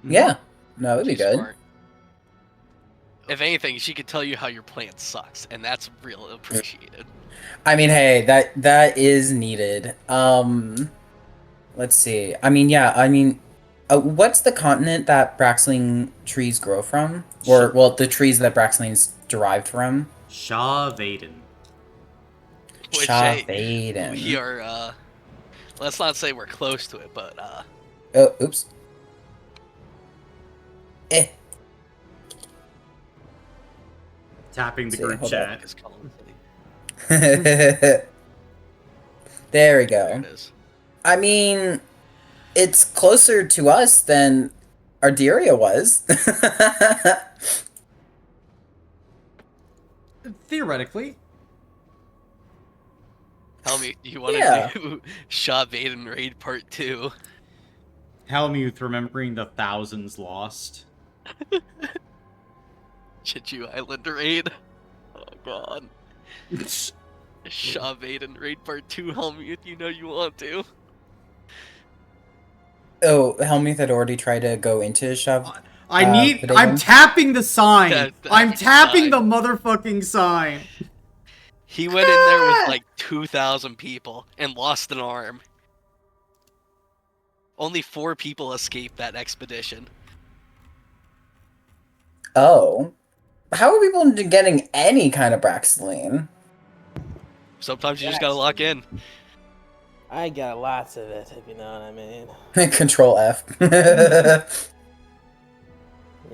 Yeah. No, it'd be She's good. smart. If anything, she could tell you how your plan sucks, and that's real appreciated. I mean, hey, that is needed. Let's see. I mean, yeah, I mean, what's the continent that Braxling trees grow from? Or, well, the trees that Braxling's derived from? Shavaden. Which, hey, we Shavaden. are, let's not say we're close to it, but, Oh, oops. Eh. Tapping the See, group hold chat. There we There go. it is. I mean, it's closer to us than Arderia was. Theoretically. Tell me, do you want to Yeah. do Shaw Vaden Raid Part 2? Helmuth remembering the thousands lost. Chichu Island Raid? Oh god. Shaw Vaden Raid Part 2, Helmut, you know you want to. Oh, Helmuth had already tried to go into Shav. I'm tapping the sign. That's I'm the tapping sign. the motherfucking sign. He went in there with like 2,000 people and lost an arm. Only 4 people escaped that expedition. Oh. How are people getting any kind of Braxline? Sometimes you just gotta lock in. I got lots of it, if you know what I mean. Control F. You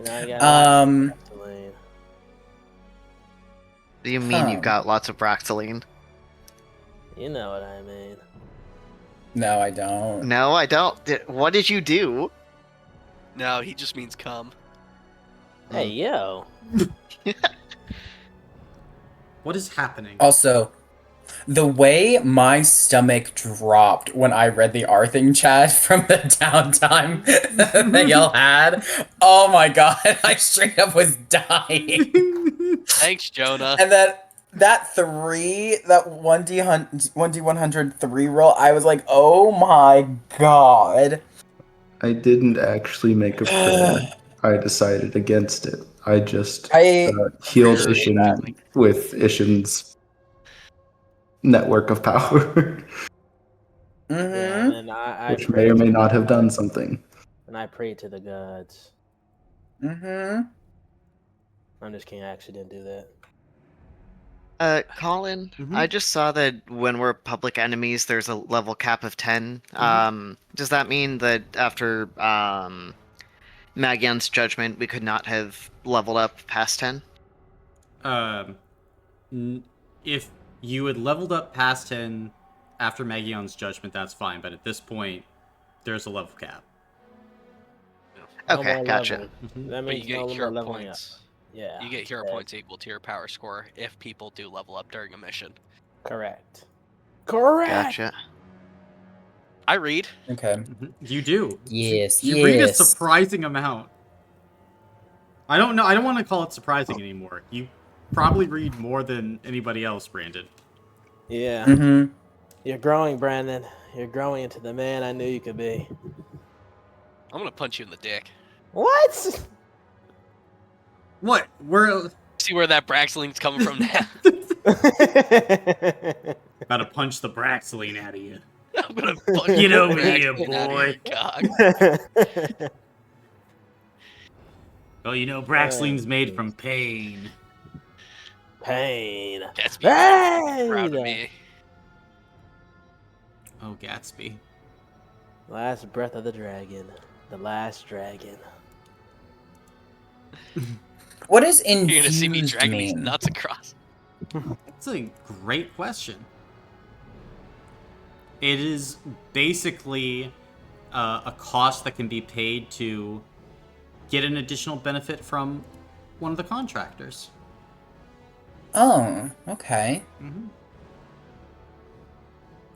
know, I got lots of Braxline. What do you mean you got lots of Braxaline? You know what I mean. No, I don't. No, I don't. What did you do? No, he just means come. Hey, yo. What is happening? Also, the way my stomach dropped when I read the Arthing chat from the downtime that y'all had, oh my god, I straight up was dying. Thanks, Jonah. And that 1D100 3 roll, I was like, oh my god. I didn't actually make a prayer. I decided against it. I just healed Ishin with Ishin's network of power. Yeah, and I Which may or may not have done something. And I prayed to the gods. Mm-hmm. I'm just kidding, I actually didn't do that. Colin, I just saw that when we're public enemies, there's a level cap of 10. Does that mean that after Magyan's judgment, we could not have leveled up past 10? If you had leveled up past 10 after Magion's judgment, that's fine. But at this point, there's a level cap. Okay, gotcha. That means you no get more hero leveling points. up. Yeah. You get hero points equal to your power score if people do level up during a mission. Correct. Correct. Gotcha. I read. Okay. You do. Yes. You read a surprising amount. I don't know. I don't want to call it surprising anymore. You probably read more than anybody else, Brandon. Yeah. Mm-hmm. You're growing, Brandon. You're growing into the man I knew you could be. I'm gonna punch you in the dick. What? What? See where that Braxling's coming from now? About to punch the Braxaline out of you. I'm gonna punch Get the over here, Braxling out of boy. your cock. Well, you know, Braxline's made from pain. Pain. Gatsby, Pain. proud of me. Oh, Gatsby. Last breath of the dragon. The last dragon. What does You're gonna see me infused dragging these mean? nuts across. That's a great question. It is basically a cost that can be paid to get an additional benefit from one of the contractors. Oh, okay.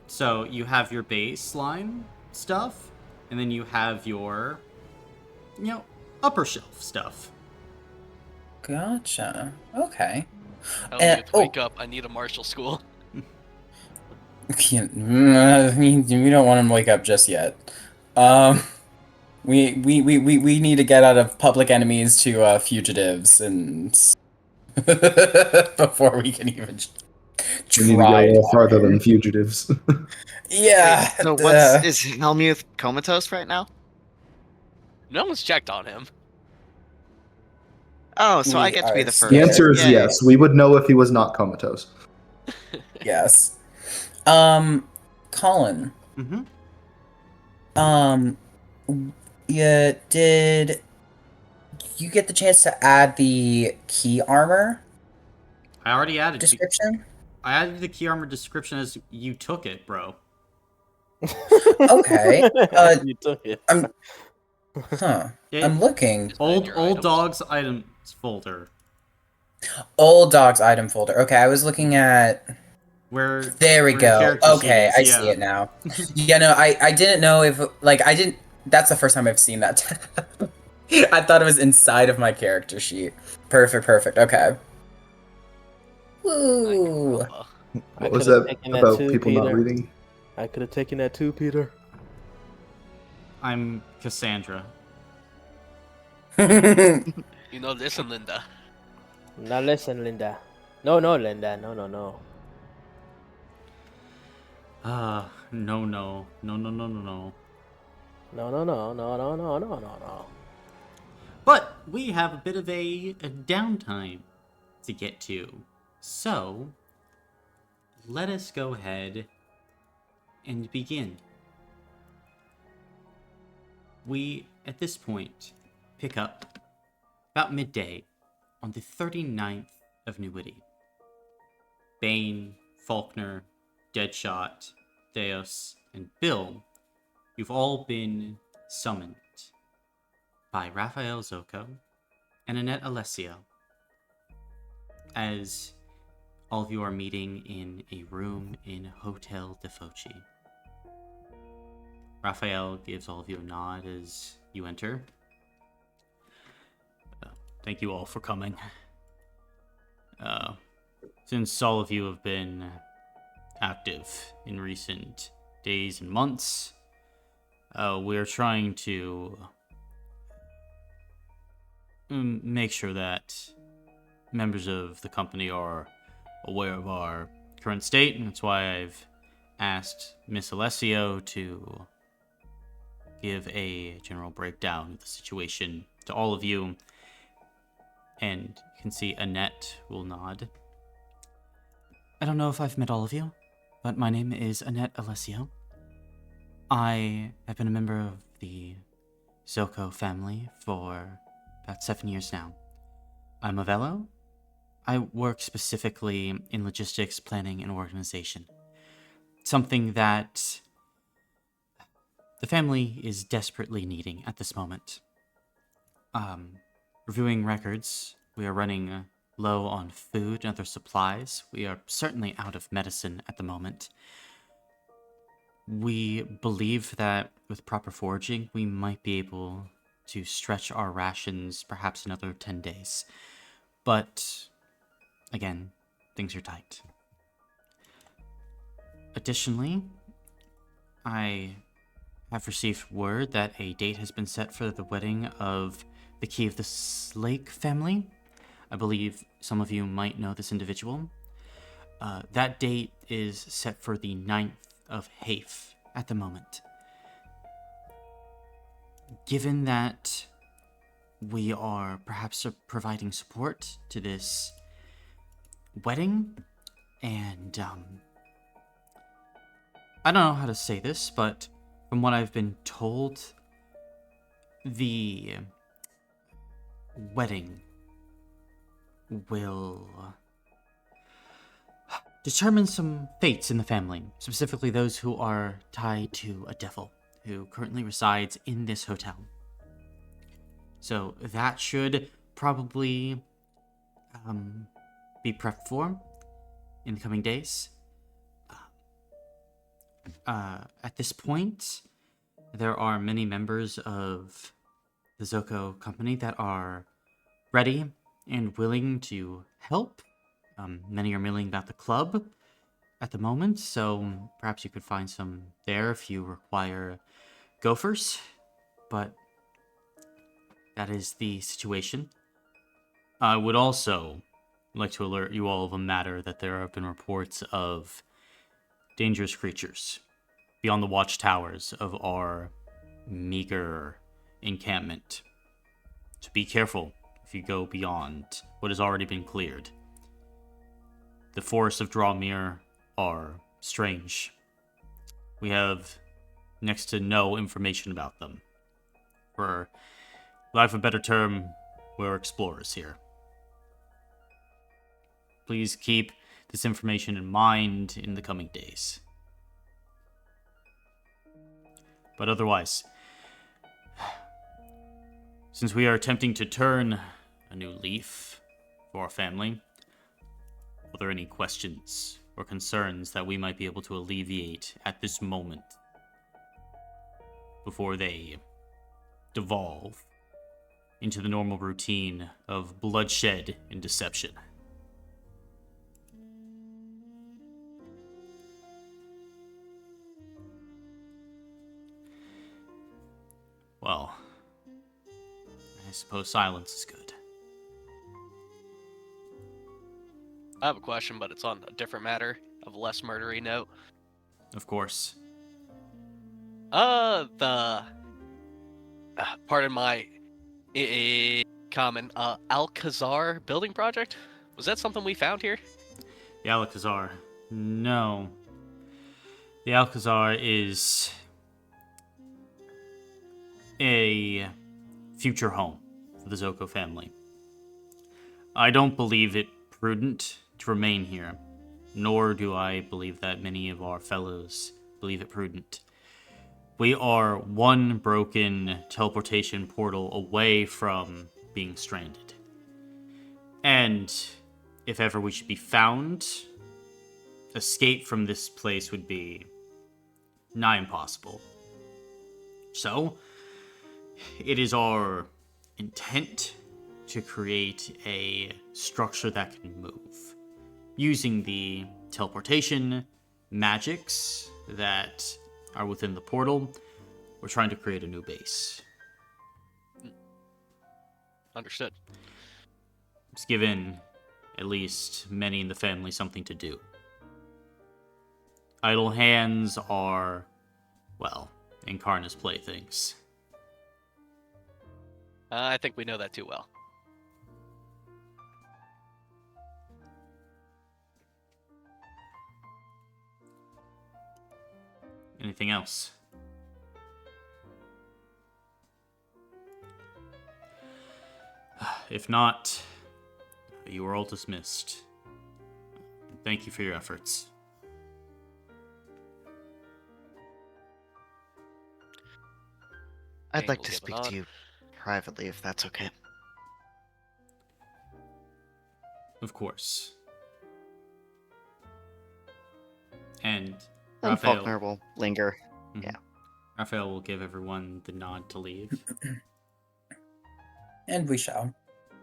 So you have your baseline stuff, and then you have your, upper shelf stuff. Gotcha. Okay. Wake up, I need a martial school. We don't want him to wake up just yet. We need to get out of public enemies to fugitives and before we can even We need to go a try. little farther than fugitives. Wait, Yeah. so what's is Helmuth comatose right now? No one's checked on him. Oh, so I We get to are be the The first. answer scared. is Yay. yes. We would know if he was not comatose. Yes. Colin. Mm-hmm. Um, yeah, did you get the chance to add the key armor I already added. description? I added the key armor description as you took it, bro. Okay. You took it. I'm huh. Yeah, I'm looking. Just put it in old your old items. dogs items folder Old dogs item folder. Okay, I was looking at. where There we where your go. character sheet Okay, is. I see Yeah. it now. Yeah, no, I didn't know if like I didn't. That's the first time I've seen that. I thought it was inside of my character sheet. Perfect, perfect. Okay. Woo. Europa. I What was could have that taken that about too, people not Peter. reading? I could have taken that too, Peter. I'm Cassandra. You know, listen, Linda. Now listen, Linda. No, Linda. No. No, no, no, no, no, no, no. No. But we have a bit of a downtime to get to. So, let us go ahead and begin. We, at this point, pick up about midday on the 39th of New Witty. Bane, Faulkner, Deadshot, Deus, and Bill, you've all been summoned by Raphael Zocco and Annette Alessio, as all of you are meeting in a room in Hotel de Foci. Raphael gives all of you a nod as you enter. Thank you all for coming. Since all of you have been active in recent days and months, we're trying to make sure that members of the company are aware of our current state, and that's why I've asked Miss Alessio to give a general breakdown of the situation to all of you. And you can see Annette will nod. I don't know if I've met all of you, but my name is Annette Alessio. I have been a member of the Zocco family for about 7 years now. I'm a fellow. I work specifically in logistics, planning, and organization. Something that the family is desperately needing at this moment. Reviewing records, we are running low on food and other supplies. We are certainly out of medicine at the moment. We believe that with proper foraging, we might be able to stretch our rations perhaps another 10 days. But, again, things are tight. Additionally, I have received word that a date has been set for the wedding of the Key of the Lake family. I believe some of you might know this individual. That date is set for the 9th of Hafe at the moment. Given that we are perhaps providing support to this wedding, and I don't know how to say this, but from what I've been told, the wedding will determine some fates in the family, specifically those who are tied to a devil who currently resides in this hotel. So that should probably be prepped for in the coming days. At this point, there are many members of the Zocco Company that are ready and willing to help. Many are milling about the club at the moment, so perhaps you could find some there if you require gophers. But that is the situation. I would also like to alert you all of a matter that there have been reports of dangerous creatures beyond the watchtowers of our meager encampment. So be careful if you go beyond what has already been cleared. The forests of Drawmere are strange. We have next to no information about them. For lack of a better term, we're explorers here. Please keep this information in mind in the coming days. But otherwise, since we are attempting to turn a new leaf for our family, are there any questions or concerns that we might be able to alleviate at this moment before they devolve into the normal routine of bloodshed and deception? Well, I suppose silence is good. I have a question, but it's on a different matter, of a less murdery note. Of course. Pardon my comment, Alcazar building project? Was that something we found here? The Alcazar. No. The Alcazar is a future home for the Zocco family. I don't believe it prudent to remain here, nor do I believe that many of our fellows believe it prudent. We are one broken teleportation portal away from being stranded. And if ever we should be found, escape from this place would be nigh impossible. So, it is our intent to create a structure that can move, using the teleportation magics that are within the portal. We're trying to create a new base. Understood. It's given at least many in the family something to do. Idle hands are, well, Incarna's playthings. I think we know that too well. Anything else? If not, you are all dismissed. Thank you for your efforts. I'd like We'll to give it speak on. to you privately, if that's okay. Of course. And And Raphael, Faulkner will linger. Mhm. yeah. Raphael will give everyone the nod to leave. And we shall.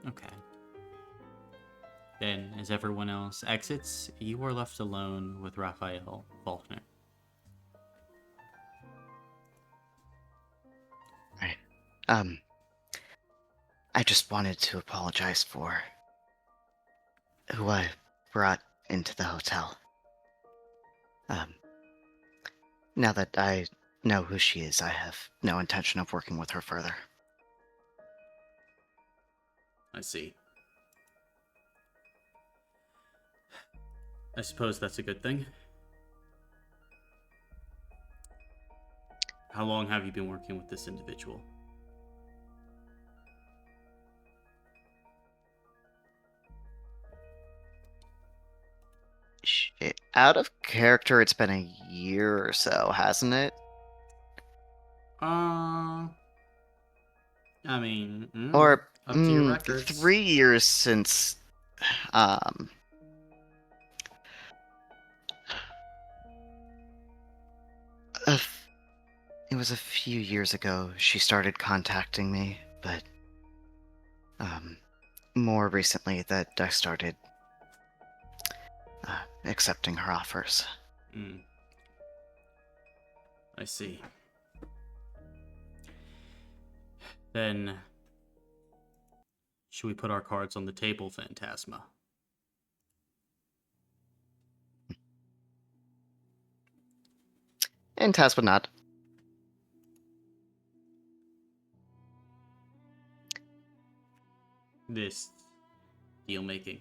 Okay. Then, as everyone else exits, you are left alone with Raphael Faulkner. Right. I just wanted to apologize for who I brought into the hotel. Now that I know who she is, I have no intention of working with her further. I see. I suppose that's a good thing. How long have you been working with this individual? Shit. Out of character, it's been a year or so, hasn't it? I mean, Or up to your records. 3 years since it was a few years ago she started contacting me, but more recently that I started accepting her offers. I see. Then, Should we put our cards on the table, Phantasma? And Taz would nod. This deal making.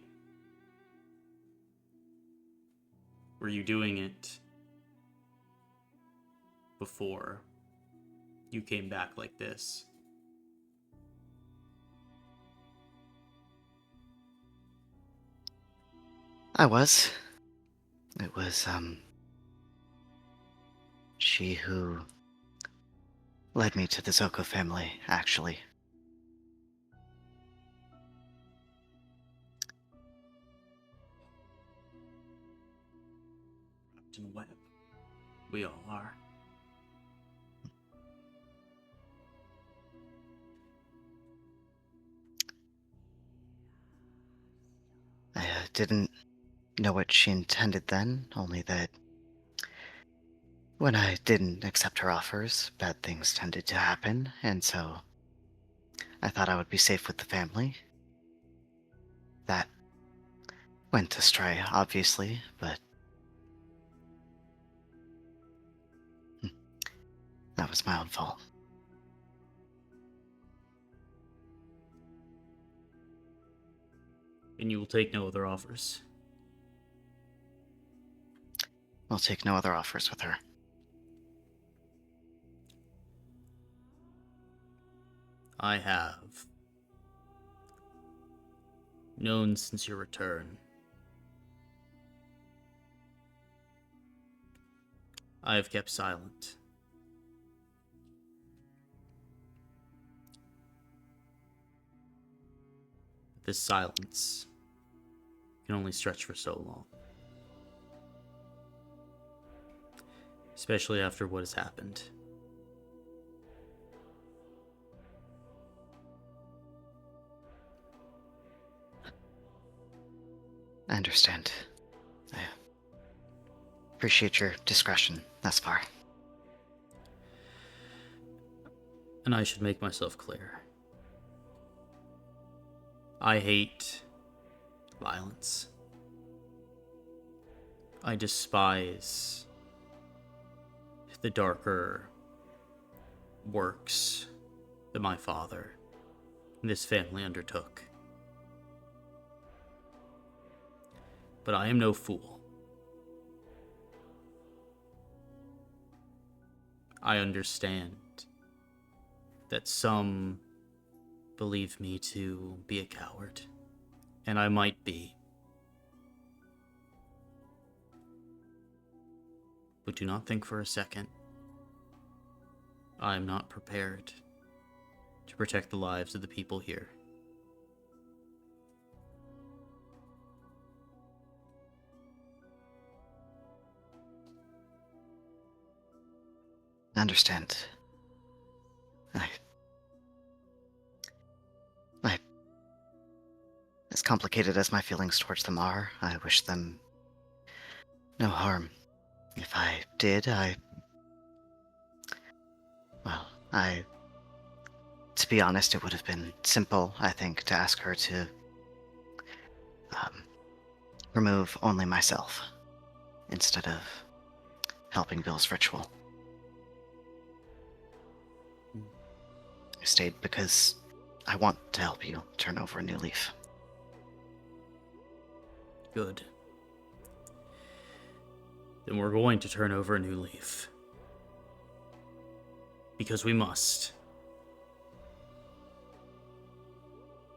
Were you doing it before you came back like this? I was. It was, she who led me to the Zocco family, actually. Wrapped in a web. We all are. I didn't know what she intended then, only that when I didn't accept her offers, bad things tended to happen, and so I thought I would be safe with the family. That went astray, obviously, but that was my own fault. And you will take no other offers. I'll take no other offers with her. I have known since your return. I have kept silent. This silence can only stretch for so long. Especially after what has happened. I understand. I appreciate your discretion thus far. And I should make myself clear. I hate violence. I despise the darker works that my father and this family undertook. But I am no fool. I understand that some believe me to be a coward, and I might be. But do not think for a second I am not prepared to protect the lives of the people here. I understand. As complicated as my feelings towards them are, I wish them no harm. If I did, to be honest, it would have been simple, I think, to ask her to remove only myself instead of helping Bill's ritual. I stayed because I want to help you turn over a new leaf. Good. Then we're going to turn over a new leaf. Because we must.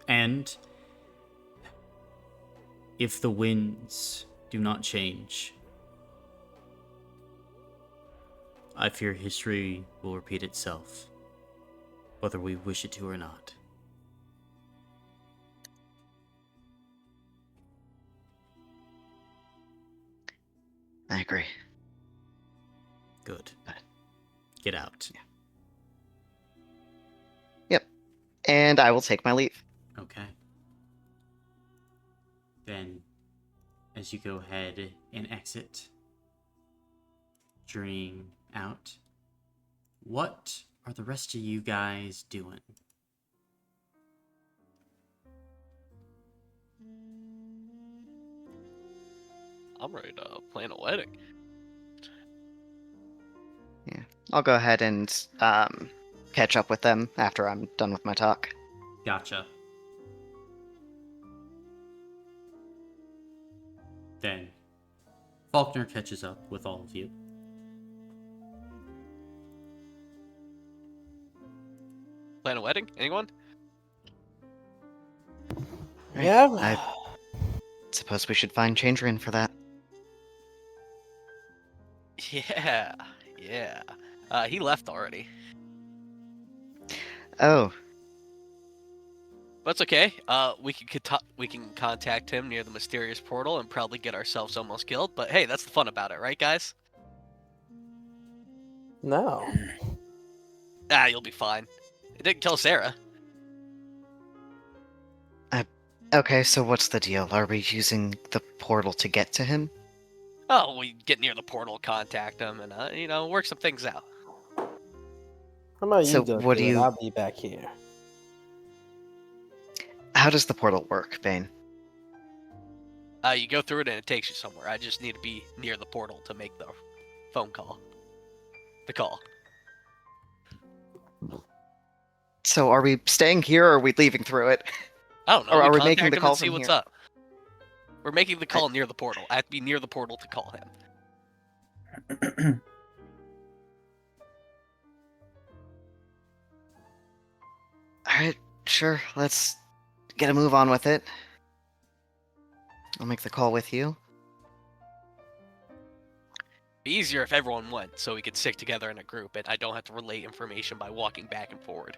And if the winds do not change, I fear history will repeat itself, whether we wish it to or not. I agree. Good. Get out. Yeah. Yep. And I will take my leave. Okay. Then, as you go ahead and exit, journeying out, what are the rest of you guys doing? I'm ready to plan a wedding. Yeah, I'll go ahead and catch up with them after I'm done with my talk. Gotcha. Then Faulkner catches up with all of you. Plan a wedding? Anyone? Right. Yeah. I suppose we should find Chandrian for that. Yeah, yeah. He left already. Oh, But it's okay. We can contact him near the mysterious portal and probably get ourselves almost killed. But hey, that's the fun about it, right, guys? No. You'll be fine. It didn't kill Sarah. okay, so what's the deal? Are we using the portal to get to him? Oh, we get near the portal, contact him, and work some things out. How about So you go what do do it? you- I'll be back here. How does the portal work, Bane? You go through it and it takes you somewhere. I just need to be near the portal to make the phone call. The call. So are we staying here or are we leaving through it? I don't know. Or are we contact making the him call and see from what's here? up. We're making the call near the portal. I have to be near the portal to call him. Alright, sure, let's get a move on with it. I'll make the call with you. Be easier if everyone went, so we could stick together in a group, and I don't have to relay information by walking back and forward.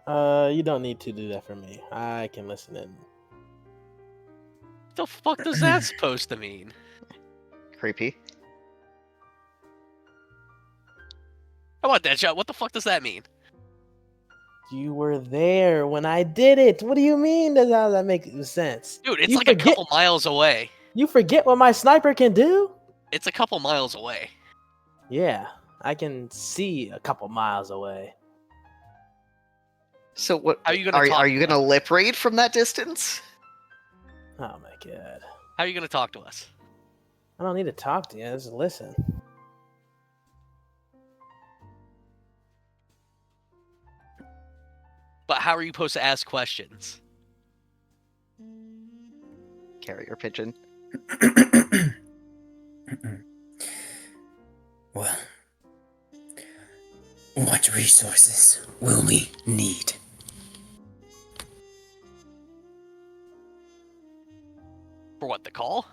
You don't need to do that for me. I can listen in. What the fuck does that supposed to mean? Creepy. How about that, shot? What the fuck does that mean? You were there when I did it. What do you mean? How does that make sense? Dude, it's You like a couple miles away. You forget what my sniper can do? It's a couple miles away. Yeah, I can see a couple miles away. So what How are you gonna talk are you to gonna lip read from that distance? Oh my god. How are you gonna talk to us? I don't need to talk to you, just listen. But how are you supposed to ask questions? Carrier pigeon. Well, what resources will we need? For what, the call?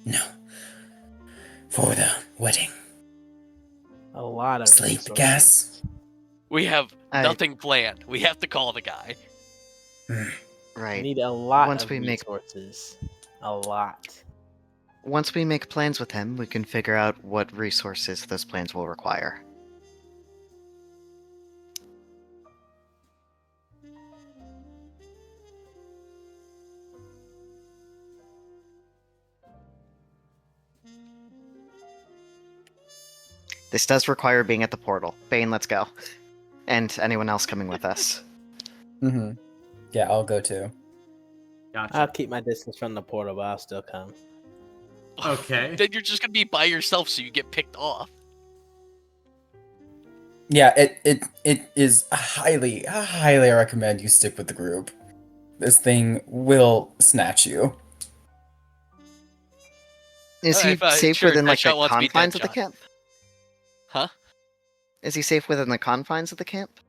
No. For the wedding. A lot of Sleep resources. gas? We have I- nothing planned. We have to call the guy. I Right. need a lot Once of we make- resources. A lot. Once we make plans with him, we can figure out what resources those plans will require. This does require being at the portal. Bane, let's go. And anyone else coming with us. Mm-hmm. Yeah, I'll go too. Gotcha. I'll keep my distance from the portal, but I'll still come. Okay. Then you're just gonna be by yourself, so you get picked off. Yeah, it is highly recommend you stick with the group. This thing will snatch you. Is he If, safe sure, within like the Deadshot wants to be confines of the Deadshot. camp? Huh? Is he safe within the confines of the camp?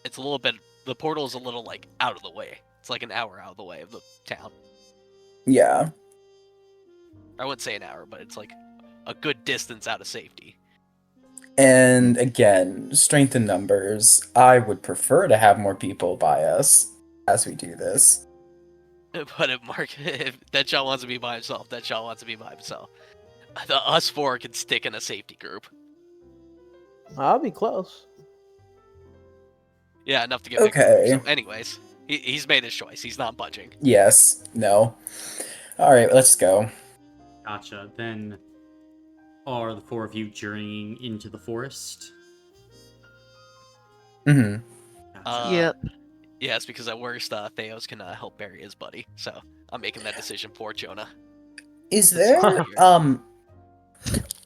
It's a little bit. The portal is a little like out of the way. It's like an hour out of the way of the town. Yeah. I wouldn't say an hour, but it's like a good distance out of safety. And again, strength in numbers. I would prefer to have more people by us as we do this. But if Deadshot wants to be by himself, Deadshot wants to be by himself. Us four can stick in a safety group. I'll be close. Yeah, enough to get picked Okay. up. So anyways, he's made his choice. He's not budging. Yes. No. All right, let's go. Gotcha. Then are the four of you journeying into the forest? Mm-hmm. Gotcha. Yep. Yes, because at worst, Theos can help bury his buddy. So I'm making that decision for Jonah. Is It's so there weird.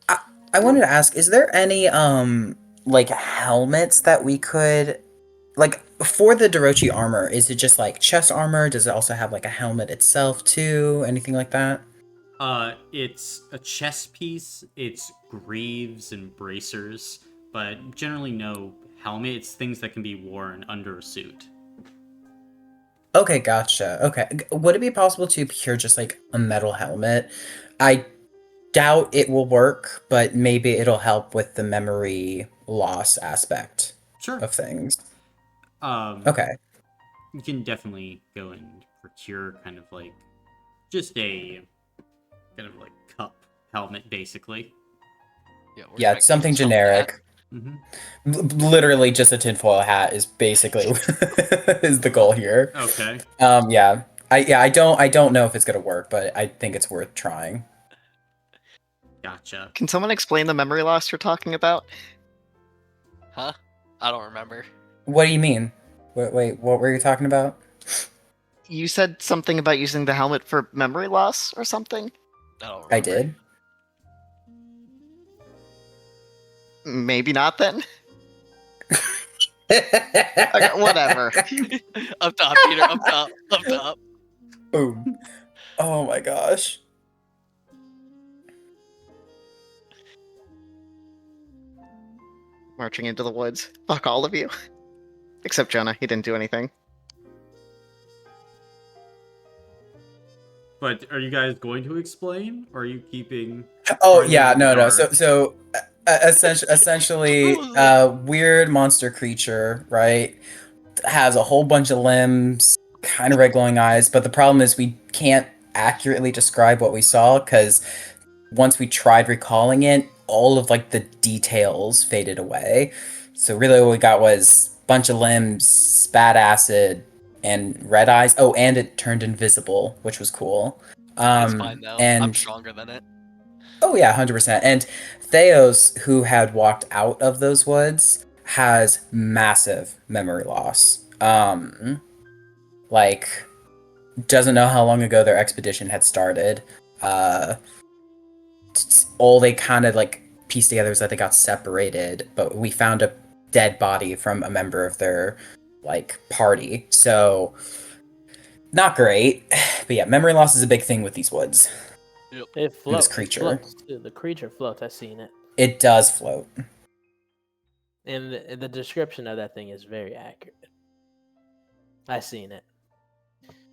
I, I wanted to ask, is there any like helmets that we could like for the Dorochi armor, is it just like chest armor? Does it also have like a helmet itself too? Anything like that? It's a chest piece, it's greaves and bracers, but generally no helmet. It's things that can be worn under a suit. Okay, gotcha. Okay. Would it be possible to procure just like a metal helmet? I doubt it will work, but maybe it'll help with the memory loss aspect Sure. of things. Um, Okay. you can definitely go and procure kind of like just a kind of like cup helmet, basically. Yeah, we're Yeah, gonna it's get something yourself that. generic. Mm-hmm. Literally just a tinfoil hat is basically is the goal here. Okay. Yeah. I don't know if it's gonna work, but I think it's worth trying. Gotcha. Can someone explain the memory loss you're talking about? Huh? I don't remember. What do you mean? Wait, what were you talking about? You said something about using the helmet for memory loss or something? I don't I remember. did. Maybe not then? Okay, whatever. Up top, Peter. Up top. Up top. Boom. Oh my gosh. Marching into the woods. Fuck all of you. Except Jonah, he didn't do anything. But are you guys going to explain, or are you keeping? Oh trying to yeah, get the no. dark? Essentially, weird monster creature, right? Has a whole bunch of limbs, kind of red glowing eyes, but the problem is we can't accurately describe what we saw because once we tried recalling it, all of like the details faded away. So really what we got was a bunch of limbs, spat acid, and red eyes. Oh, and it turned invisible, which was cool. It's fine though. I'm And stronger than it. oh yeah, 100%. And Theos, who had walked out of those woods, has massive memory loss. Like doesn't know how long ago their expedition had started. Uh, all they kind of like pieced together is that they got separated, but we found a dead body from a member of their like party. So not great. But yeah, memory loss is a big thing with these woods. Yep. It And this floats. creature. Floats too. The creature floats. I've seen it. It does float. And the description of that thing is very accurate. I've seen it.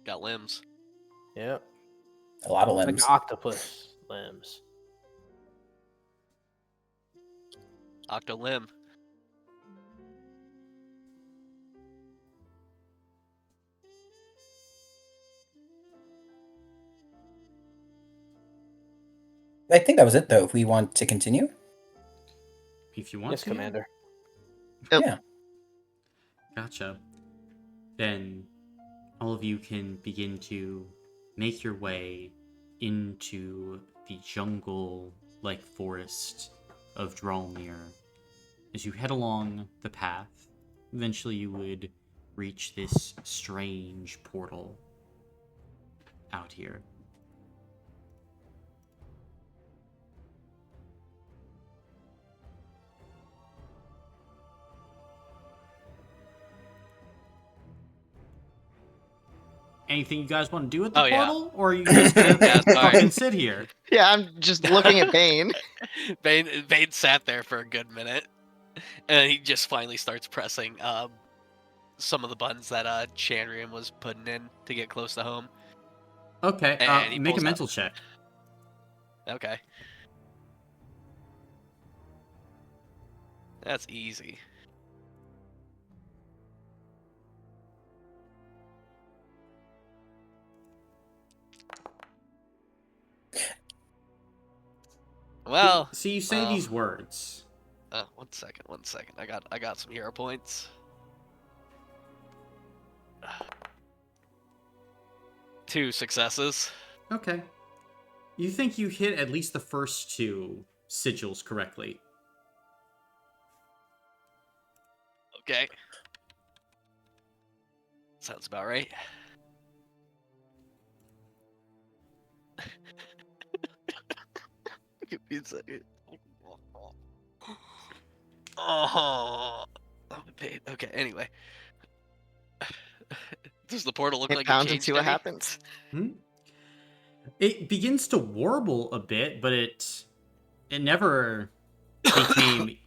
Got limbs. Yep. A lot of Like limbs. octopus limbs. Octolimb. I think that was it though. If we want to continue. If you want Yes, to. Commander. Yep. Yeah. Gotcha. Then all of you can begin to make your way into the jungle-like forest of Drolmir. As you head along the path, eventually you would reach this strange portal out here. Anything you guys want to do at the Oh, yeah. portal? Or are you just gonna Yeah, sorry. fucking sit here? Yeah, I'm just looking at Bane. Bane sat there for a good minute, and he just finally starts pressing some of the buttons that Chandrian was putting in to get close to home. Okay, And he make a pulls out. mental check. Okay. That's easy. Well, So you say these words. 1 second. I got some hero points. 2 successes. Okay. You think you hit at least the first 2 sigils correctly. Okay. Sounds about right. Give me a second. Oh, I'm in pain. Okay, anyway. Does the portal look Hit like it pounds and see changed what any? happens. It begins to warble a bit, but it never became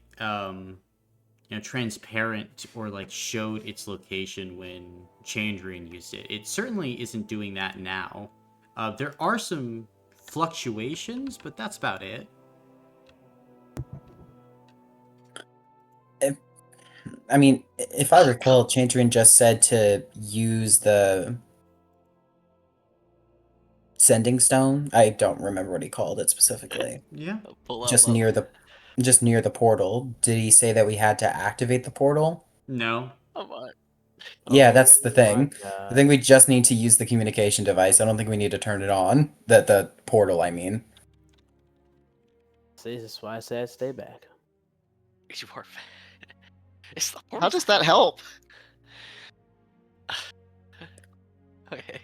transparent or like showed its location when Chandrian used it. It certainly isn't doing that now. There are some fluctuations, but that's about it. If I recall, Chandrian just said to use the sending stone. I don't remember what he called it specifically. Yeah. Pull out Just low. near the portal. Did he say that we had to activate the portal? No. Come on. Yeah, Okay. that's the thing. My I think God. we just need to use the communication device. I don't think we need to turn it on. The portal, I mean. See, this is why I said stay back. You are. It's the How portal's does that fault. help? Okay.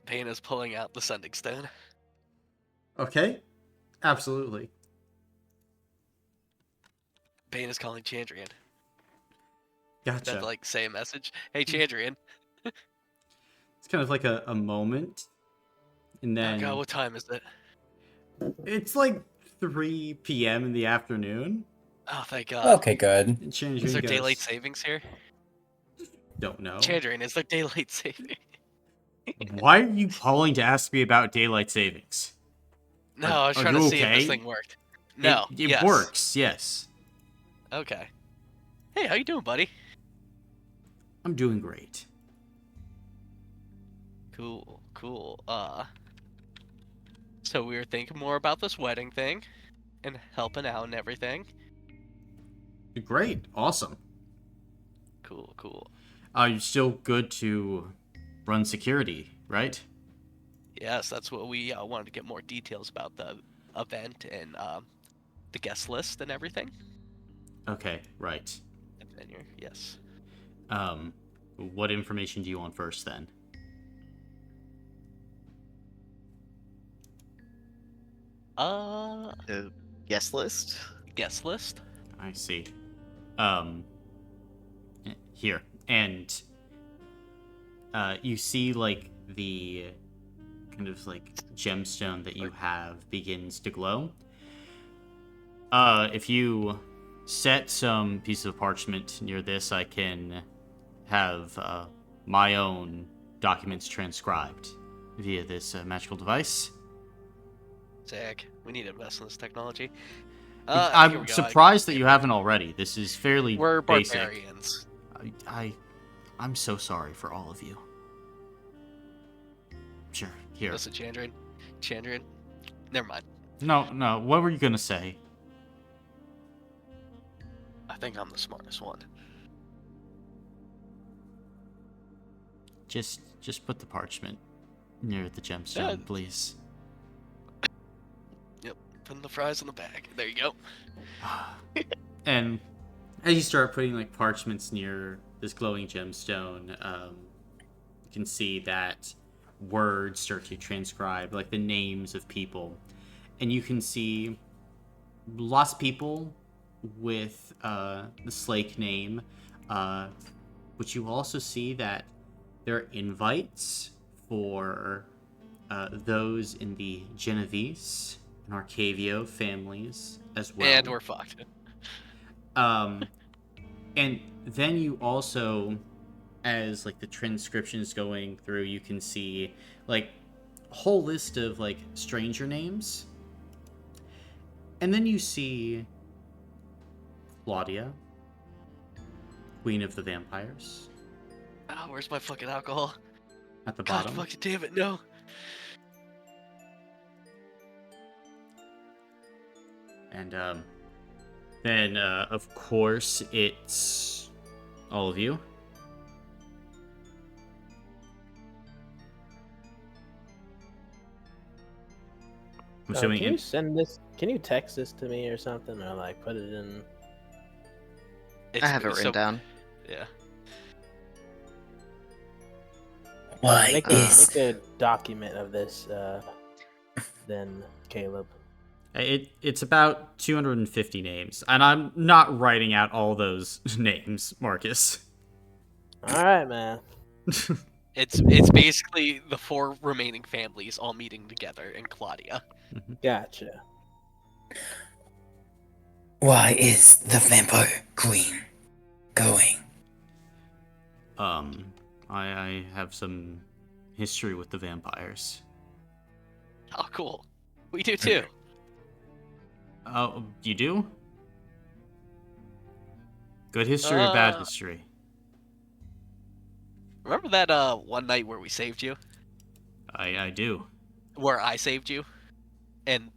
Bane is pulling out the sending stone. Okay. Absolutely. Bane is calling Chandrian. Gotcha. That like say a message. Hey Chandrian. It's kind of like a moment. And then Oh god, what time is it? it's like 3 p.m. in the afternoon. Oh thank god. Okay, good. And Is Chandrian there goes, daylight savings here? don't know. Chandrian, is there daylight saving? Why are you calling to ask me about daylight savings? No, I was Are trying you to see if this okay? thing worked. No. It Yes. works, yes. Okay. Hey, how you doing, buddy? I'm doing great. Cool, cool. So we were thinking more about this wedding thing and helping out and everything. Great, awesome. Cool, cool. You're still good to run security, right? Yes, that's what we wanted to get more details about the event and the guest list and everything. Okay, right. And venue, yes. What information do you want first, then? The guest list? Guest list? I see. Here. And you see, like, the kind of, like, gemstone that you have begins to glow. If you set some piece of parchment near this, I can have my own documents transcribed via this magical device. Sick. We need to invest in this technology. Here we I'm go. surprised that you haven't already. This is fairly We're basic. barbarians. I'm so sorry for all of you. Sure, here. Listen, Chandrian. Chandrian. Never mind. No. What were you gonna say? I think I'm the smartest one. Just put the parchment near the gemstone, please. Yep. Putting the fries in the bag. There you go. And as you start putting like parchments near this glowing gemstone, you can see that words start to transcribe, like the names of people, and you can see lots of people with the Slake name, but you also see that there are invites for those in the Genovese and Arcavio families as well. And we're fucked. And then you also, as like the transcription is going through, you can see like a whole list of like stranger names. And then you see Claudia, Queen of the Vampires, Oh, where's my fucking alcohol? at the God bottom. fucking damn it, no. And then, of course, it's all of you. I'm assuming Can you send this? Can you text this to me or something, or like put it in? I have it written down. Yeah. What Make is... a document of this, then Caleb. It's about 250 names, and I'm not writing out all those names, Marcus. All right, man. It's basically the 4 remaining families all meeting together in Claudia. Gotcha. Why is the vampire queen going? I have some history with the vampires. Oh, cool. We do too. Oh, you do? Good history or bad history? Remember that one night where we saved you? I do. Where I saved you? And,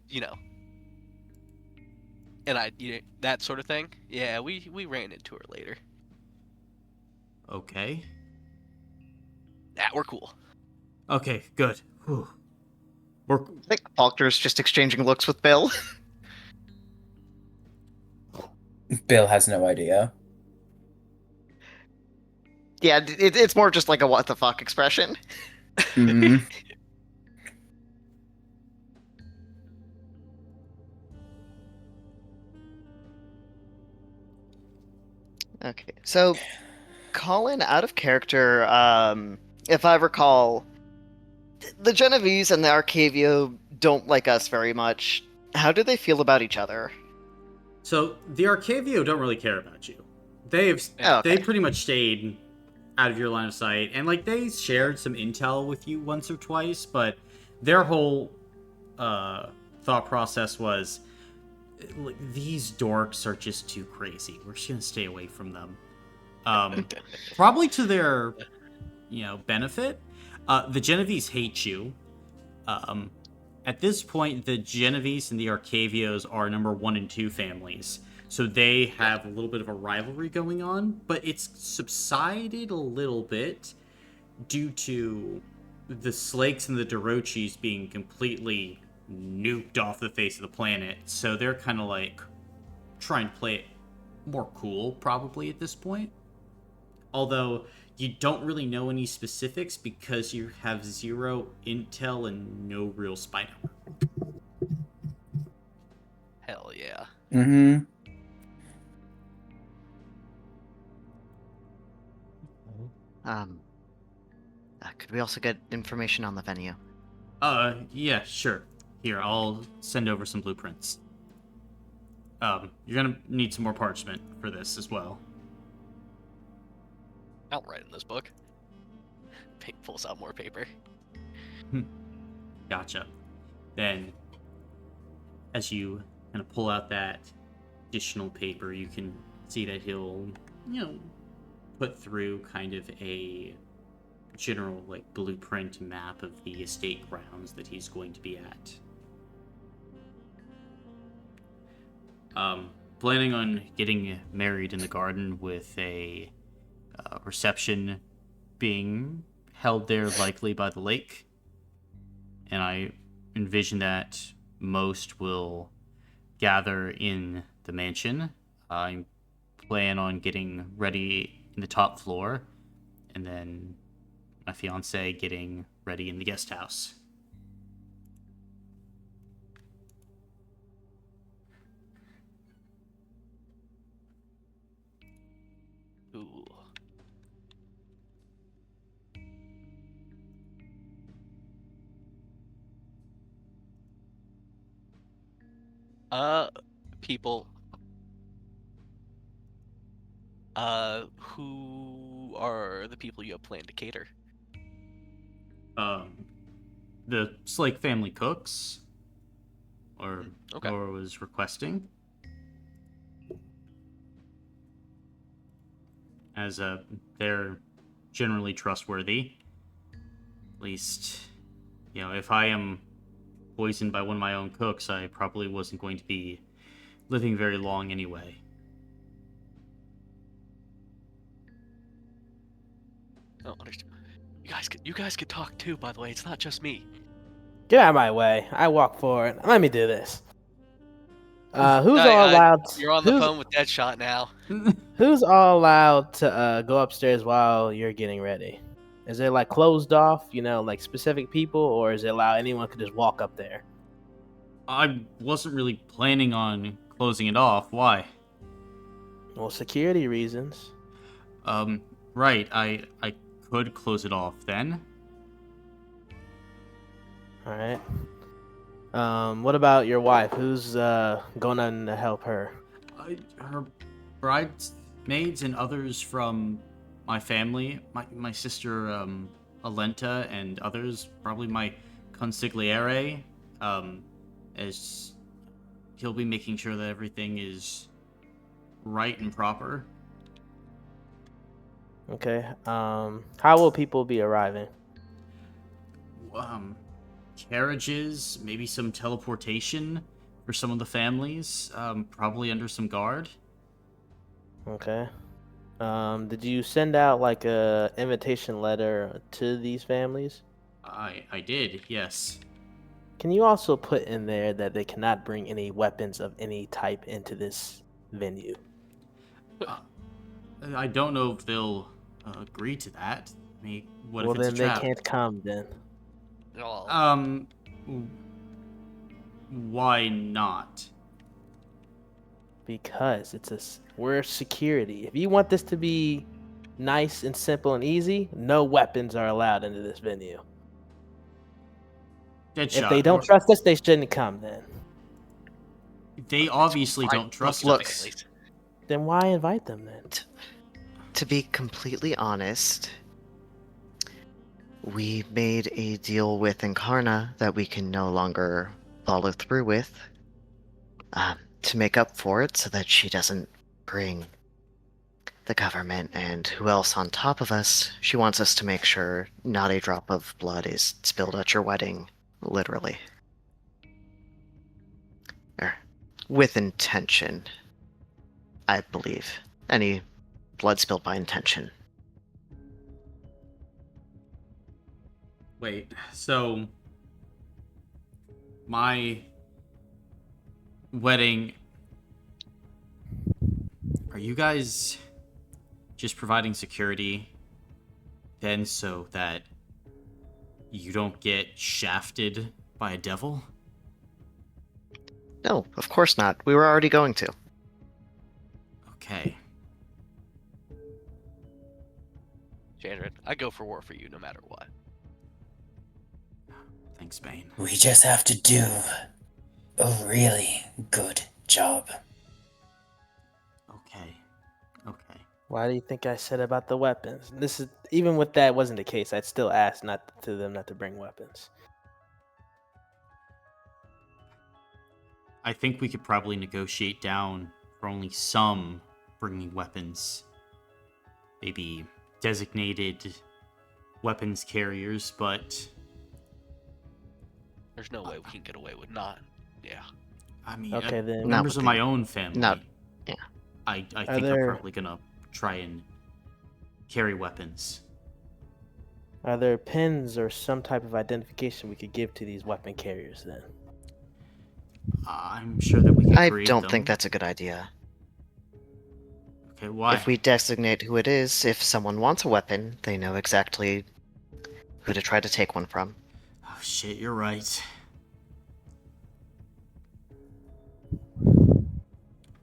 and that sort of thing? Yeah, we ran into her later. Okay. Nah, we're cool. Okay, good. Whew. I think Faulkner's just exchanging looks with Bill. Bill has no idea. Yeah, it's more just like a what the fuck expression. Mm-hmm. Okay, so Colin, out of character, if I recall, the Genovese and the Arcavio don't like us very much. How do they feel about each other? So the Arcavio don't really care about you. Okay. They pretty much stayed out of your line of sight, and like they shared some intel with you once or twice, but their whole thought process was like, these dorks are just too crazy. We're just gonna stay away from them. Probably to their benefit. The Genovese hate you. At this point, the Genovese and the Arcavios are number 1 and 2 families. So they have a little bit of a rivalry going on, but it's subsided a little bit due to the Slakes and the Dorochis being completely nuked off the face of the planet. So they're kind of like trying to play it more cool, probably, at this point. Although you don't really know any specifics because you have 0 intel and no real spy network. Hell yeah. Mm-hmm. Could we also get information on the venue? Yeah, sure. Here, I'll send over some blueprints. You're gonna need some more parchment for this as well. I'll write in this book. Pulls out more paper. Gotcha. Then, as you kind of pull out that additional paper, you can see that he'll, put through kind of a general, like, blueprint map of the estate grounds that he's going to be at. Planning on getting married in the garden with a reception being held there likely by the lake. And I envision that most will gather in the mansion. I plan on getting ready in the top floor, and then my fiance getting ready in the guest house. Ooh. People. Who are the people you have planned to cater? The Slake family cooks, or Okay. Laura was requesting, as they're generally trustworthy. At least, if I am poisoned by one of my own cooks, I probably wasn't going to be living very long anyway. Oh, understood. You guys could talk too, by the way. It's not just me. Get out of my way. I walk forward. Let me do this. Who's all allowed? You're on the phone with Deadshot now. Who's all allowed to go upstairs while you're getting ready? Is it like closed off, like specific people, or is it allowed anyone could just walk up there? I wasn't really planning on closing it off. Why? Well, security reasons. Right. I could close it off then. All right. What about your wife? Who's going to help her? Her bridesmaids and others from my family, my sister Alenta and others, probably my consigliere, as he'll be making sure that everything is right and proper. Okay. How will people be arriving? Carriages, maybe some teleportation for some of the families, probably under some guard. Okay. Did you send out like a invitation letter to these families? I did, yes. Can you also put in there that they cannot bring any weapons of any type into this venue? I don't know if they'll agree to that. I mean, what Well, if it's a then they trap? can't come then. Oh, Why not? Because we're security. If you want this to be nice and simple and easy, no weapons are allowed into this venue. If Deadshot. they don't trust us, they shouldn't come then. They obviously don't trust Look. us. Then why invite them then? To be completely honest, we made a deal with Incarna that we can no longer follow through with, to make up for it so that she doesn't bring the government and who else on top of us. She wants us to make sure not a drop of blood is spilled at your wedding, literally. With intention, I believe. Any blood spilled by intention. Wait, so my wedding, are you guys just providing security then so that you don't get shafted by a devil? No, of course not. We were already going to. Okay. Chandrian, I go for war for you no matter what. Thanks, Bane. We just have to do a really good job. Okay. Okay. Why do you think I said about the weapons? This is even with that wasn't the case. I'd still ask not to bring weapons. I think we could probably negotiate down for only some bringing weapons. Maybe designated weapons carriers, but There's no way we can get away with not. Yeah. I mean, Okay, then. members of Not with my the- own family. not- yeah. I think there- are probably gonna try and carry weapons. Are there pins or some type of identification we could give to these weapon carriers then? I'm sure that we can I create don't them. think that's a good idea. Okay, why? If we designate who it is, if someone wants a weapon, they know exactly who to try to take one from. Oh shit, you're right.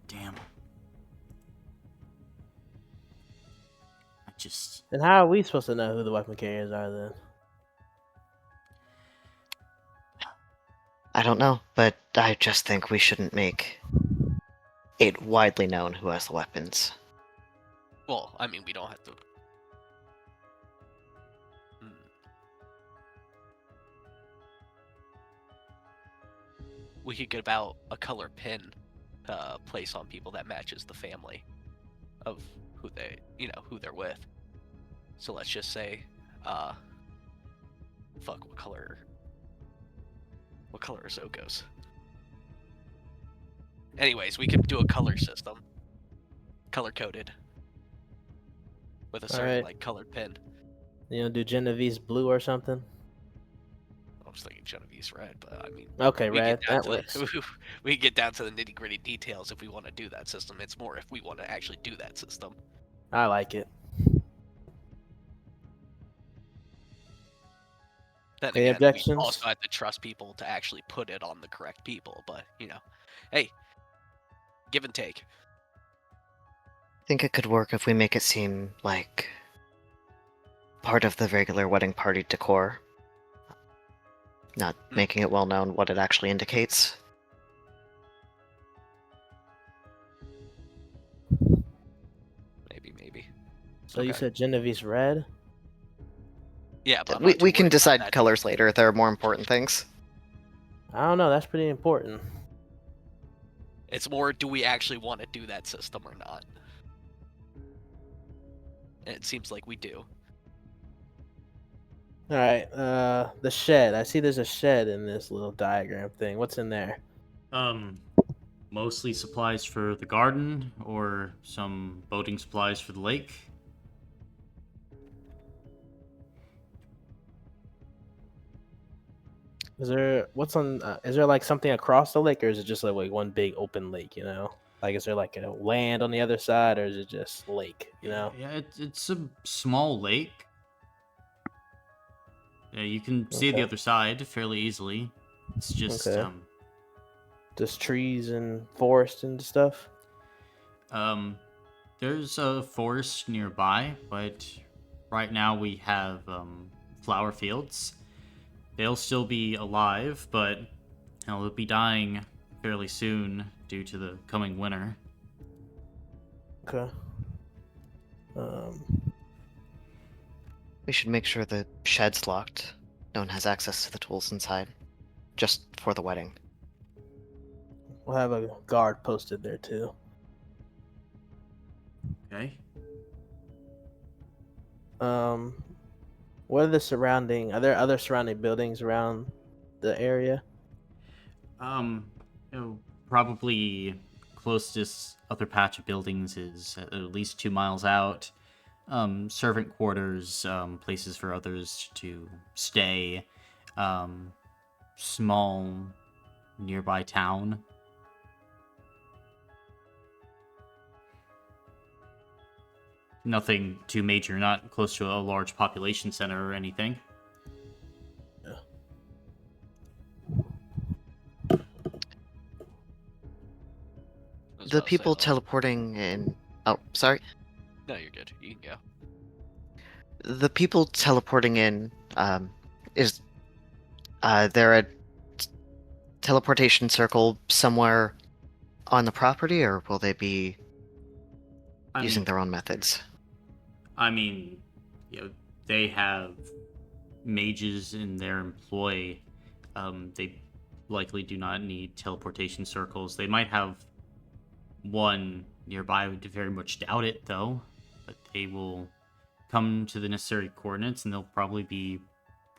Damn. I just... Then how are we supposed to know who the weapon carriers are then? I don't know, but I just think we shouldn't make it widely known who has the weapons. Well, I mean, we don't have to. We could get about a color pin place on people that matches the family of who who they're with. So let's just say, fuck, what color are Zocco's? Anyways, we could do a color system, color coded, with a certain Alright. like colored pin. Do Genovese blue or something? I was thinking Genovese red, but I mean, Okay, we red. get down That to works. we can get down to the nitty gritty details if we want to do that system. It's more if we want to actually do that system. I like it. Then Any again, we objections? also have to trust people to actually put it on the correct people. But hey, give and take. I think it could work if we make it seem like part of the regular wedding party decor, not making it well known what it actually indicates. Maybe. So you Okay. said Genevieve's red? Yeah, but I'm We not too we can worried about decide that. colors later. There are more important things. I don't know. That's pretty important. It's more, do we actually want to do that system or not? And it seems like we do. All right. The shed. I see there's a shed in this little diagram thing. What's in there? Mostly supplies for the garden or some boating supplies for the lake. Is there what's on? Is there like something across the lake, or is it just like one big open lake? Like is there like a land on the other side, or is it just lake? Yeah, it's a small lake. Yeah, you can see the Okay. other side fairly easily. It's just Okay. Just trees and forest and stuff. There's a forest nearby, but right now we have flower fields. They'll still be alive, but they'll be dying fairly soon due to the coming winter. Okay. We should make sure the shed's locked. No one has access to the tools inside. Just for the wedding. We'll have a guard posted there too. Okay. What are the surrounding? Are there other surrounding buildings around the area? Probably closest other patch of buildings is at least 2 miles out. Servant quarters, places for others to stay, small nearby town. Nothing too major, not close to a large population center or anything. The people teleporting in... Oh, sorry. No, you're good. You can go. The people teleporting in, is there a teleportation circle somewhere on the property, or will they be using their own methods? I mean, they have mages in their employ. They likely do not need teleportation circles. They might have one nearby. I would very much doubt it, though. But they will come to the necessary coordinates, and they'll probably be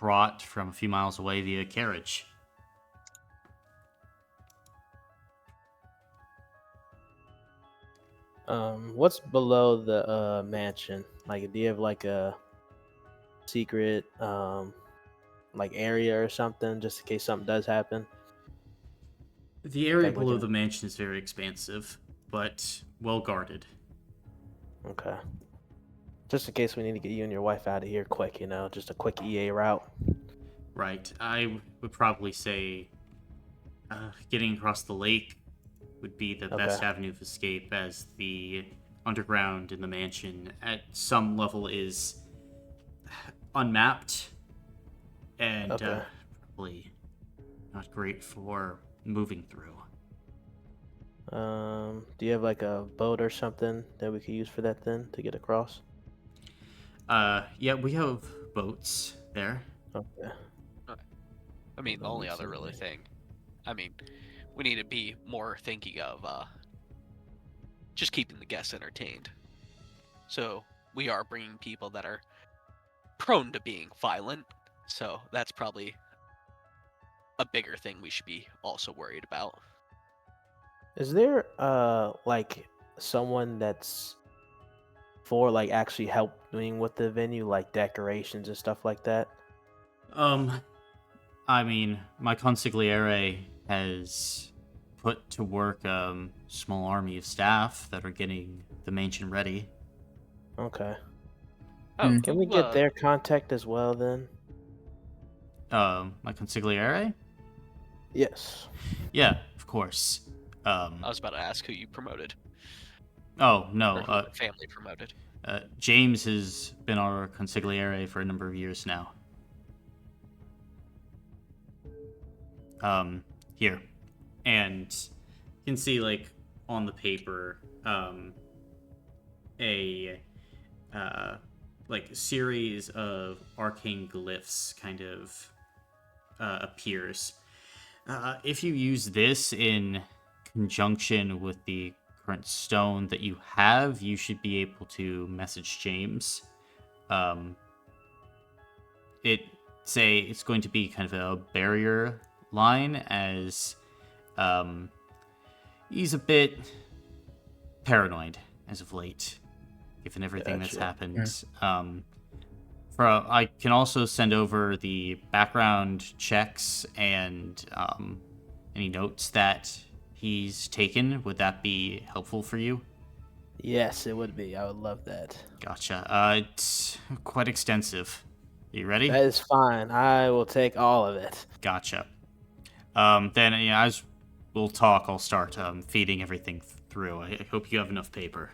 brought from a few miles away via carriage. What's below the mansion? Like, do you have like a secret like area or something, just in case something does happen? The area below the mansion is very expansive, but well guarded. Okay. Just in case we need to get you and your wife out of here quick, just a quick EA route. Right. I would probably say getting across the lake would be the best avenue of escape, as the underground in the mansion at some level is unmapped and probably not great for moving through. Do you have like a boat or something that we could use for that then to get across? Yeah, we have boats there. Okay. I mean, the only other really thing, we need to be more thinking of just keeping the guests entertained. So we are bringing people that are prone to being violent, so that's probably a bigger thing we should be also worried about. Is there like someone that's for like actually helping with the venue, like decorations and stuff like that? I mean, my consigliere has put to work a small army of staff that are getting the mansion ready. Okay. Oh, Can we get their contact as well then? My consigliere? Yes. Yeah, of course. I was about to ask who you promoted. Oh, Or no. who the family promoted. James has been our consigliere for a number of years now. Here. And you can see, like, on the paper, a like series of arcane glyphs kind of appears. If you use this in conjunction with the current stone that you have, you should be able to message James. It's going to be kind of a barrier line, as he's a bit paranoid as of late, given everything that's happened. I can also send over the background checks and any notes that he's taken. Would that be helpful for you? Yes, it would be. I would love that. Gotcha. It's quite extensive. You ready? That is fine. I will take all of it. Gotcha. Then, as we'll talk, I'll start feeding everything through. I hope you have enough paper.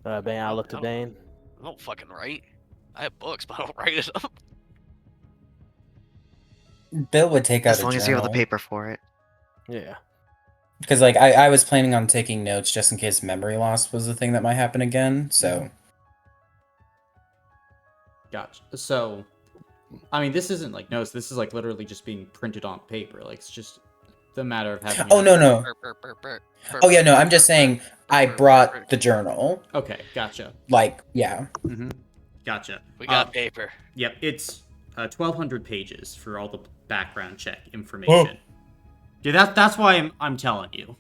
Bane, I'll look to Bane. I don't fucking write. I have books, but I don't write it up. Bill would take out As a long as you have the journal. paper for it. Yeah. Because, like, I was planning on taking notes just in case memory loss was the thing that might happen again, so... Gotcha. So, I mean, this isn't like notes. This is like literally just being printed on paper. Like, it's just the matter of having... Oh, no. Oh, yeah, no, I'm just saying I brought the journal. Okay, gotcha. Like, yeah. Mm-hmm. Gotcha. We got paper. Yep, it's 1,200 pages for all the background check information. Yeah, that's why I'm telling you.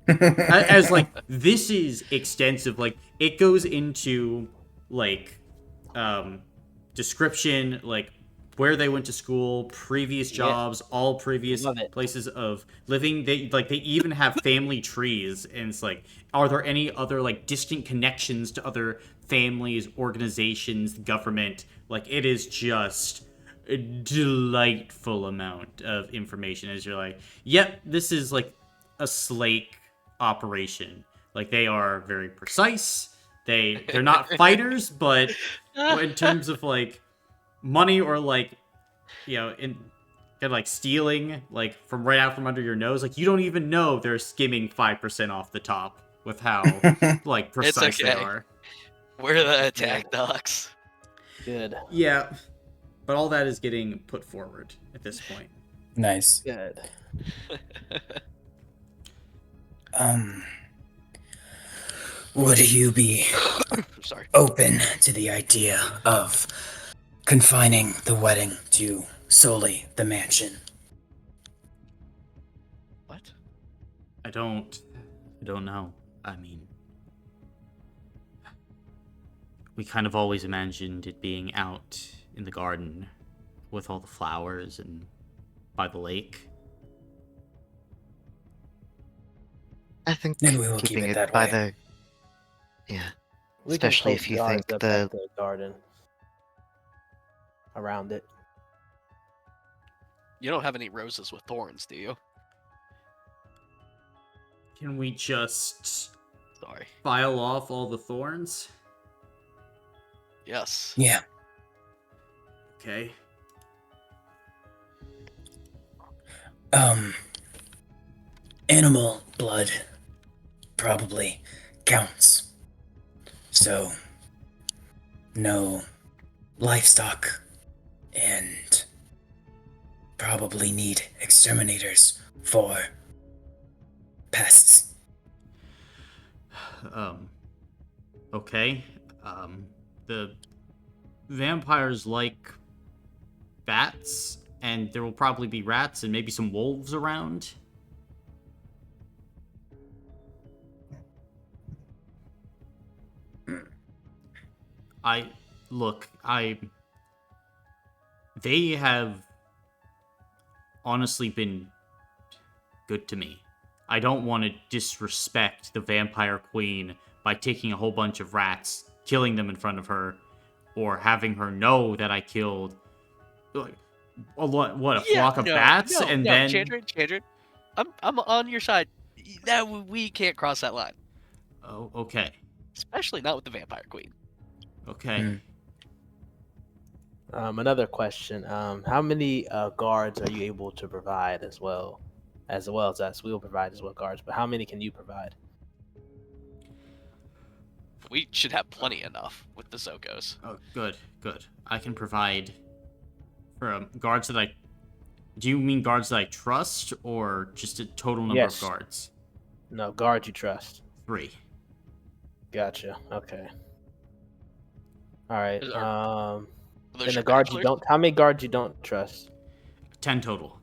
As like, this is extensive. Like, it goes into like description, like where they went to school, previous jobs, all previous places of living. They even have family trees, and it's like, are there any other like distant connections to other families, organizations, government? Like, it is just a delightful amount of information as you're like, yep, this is like a Slake operation. Like, they are very precise. They're not fighters, but in terms of like money or like, in like stealing like from right out from under your nose, like, you don't even know they're skimming 5% off the top with how like precise they are. We're the attack dogs. Good. Yeah, but all that is getting put forward at this point. Nice. Good. Would you be open to the idea of confining the wedding to solely the mansion? What? I don't know. I mean, we kind of always imagined it being out in the garden with all the flowers and by the lake. I think Maybe we will keeping keep it it that by way. the... Yeah. We can Especially post if you guards think up the... at the garden around it. You don't have any roses with thorns, do you? Can we just Sorry. file off all the thorns? Yes. Yeah. Okay. Animal blood probably counts. So, no livestock, and probably need exterminators for pests. Okay. The vampires like bats, and there will probably be rats and maybe some wolves around. They have honestly been good to me. I don't want to disrespect the vampire queen by taking a whole bunch of rats, killing them in front of her, or having her know that I killed like, a what a Yeah, flock of bats, and no, then Chandrian, I'm on your side. That we can't cross that line, oh, okay, especially not with the Vampire Queen. okay. Another question. How many guards are you able to provide as well? As well as us, we will provide as well guards, but how many can you provide? We should have plenty enough with the Zoccos. Oh, good. I can provide for guards that I. Do you mean guards that I trust, or just a total number of Yes. guards? No, guards you trust. 3. Gotcha. Okay. All right. Is Are those And the your guards you bachelors? don't. How many guards you don't trust? 10 total.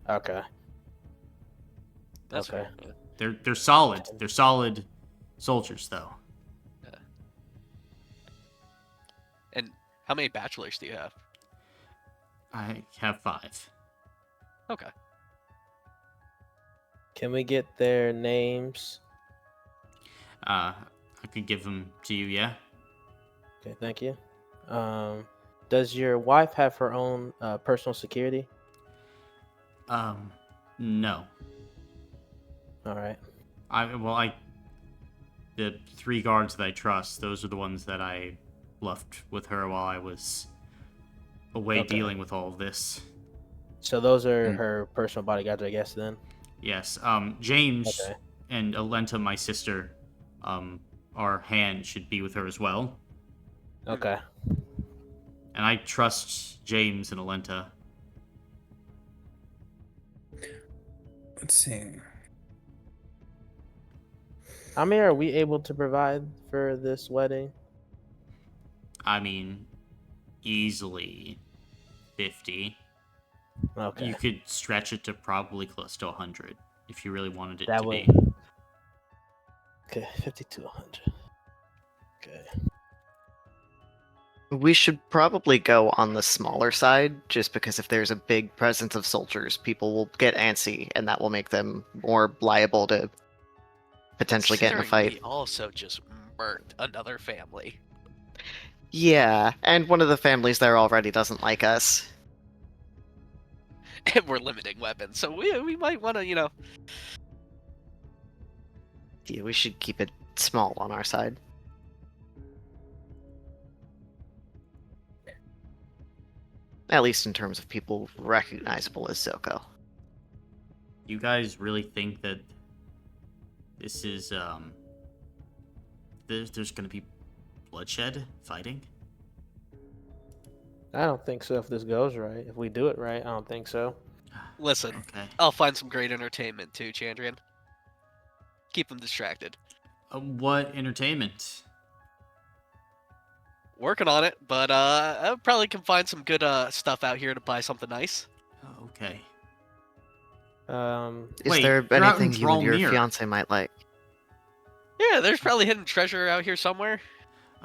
Okay. That's Okay. fair. Yeah. They're solid. They're solid soldiers, though. And how many bachelors do you have? I have 5. Okay. Can we get their names? I could give them to you, yeah. Okay. Thank you. Does your wife have her own personal security? No. All right. The 3 guards that I trust, those are the ones that I left with her while I was away dealing with all of this. So those are her personal bodyguards, I guess. Then. Yes. James and Alenta, my sister, our hand should be with her as well. Okay. And I trust James and Alenta. Let's see. How many are we able to provide for this wedding? I mean, easily 50. Okay. You could stretch it to probably close to 100 if you really wanted it That to would- be. Okay, 50 to 100. Okay. We should probably go on the smaller side, just because if there's a big presence of soldiers, people will get antsy, and that will make them more liable to potentially get in a Considering fight. We also just murked another family. Yeah, and one of the families there already doesn't like us. And we're limiting weapons, so we might want to, Yeah, we should keep it small on our side. At least in terms of people recognizable as Zocco. You guys really think that this is there's gonna be bloodshed, fighting? I don't think so if this goes right. If we do it right, I don't think so. Listen, Okay. I'll find some great entertainment too, Chandrian. Keep them distracted. What entertainment? Working on it, but I probably can find some good stuff out here to buy something nice. Okay. Is Wait, there you're out in anything you and your Dromir. fiance might like? Yeah, there's probably hidden treasure out here somewhere.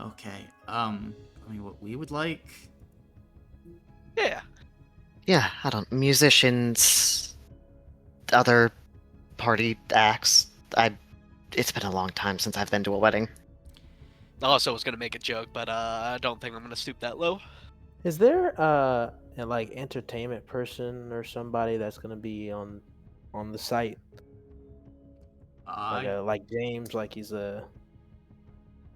Okay. I mean, what we would like. Yeah. Yeah, I don't. Musicians, other party acts. It's been a long time since I've been to a wedding. Also, was gonna make a joke, but I don't think I'm gonna stoop that low. Is there a like entertainment person or somebody that's gonna be on the site? Like James, like he's a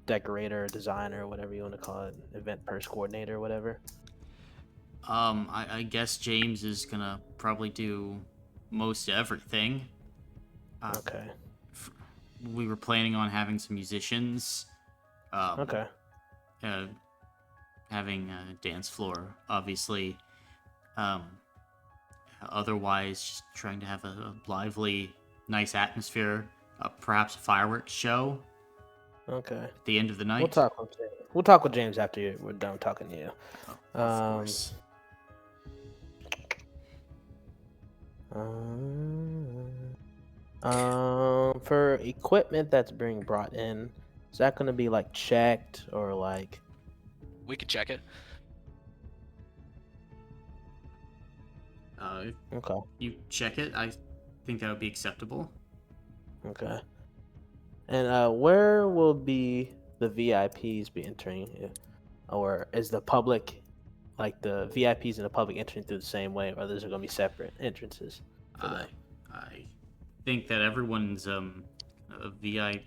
decorator, designer, whatever you want to call it, event purse coordinator, or whatever. I guess James is gonna probably do most everything. Okay. We were planning on having some musicians. Okay. Having a dance floor, obviously. Otherwise, just trying to have a lively, nice atmosphere. Perhaps a fireworks show Okay. at the end of the night. We'll talk with James after we're done talking to you. Of course. For equipment that's being brought in, is that going to be like checked or like? We could check it. Okay. You check it. I think that would be acceptable. Okay. And where will be the VIPs be entering, or is the public like the VIPs and the public entering through the same way, or those are going to be separate entrances for them? I think that everyone's a VIP.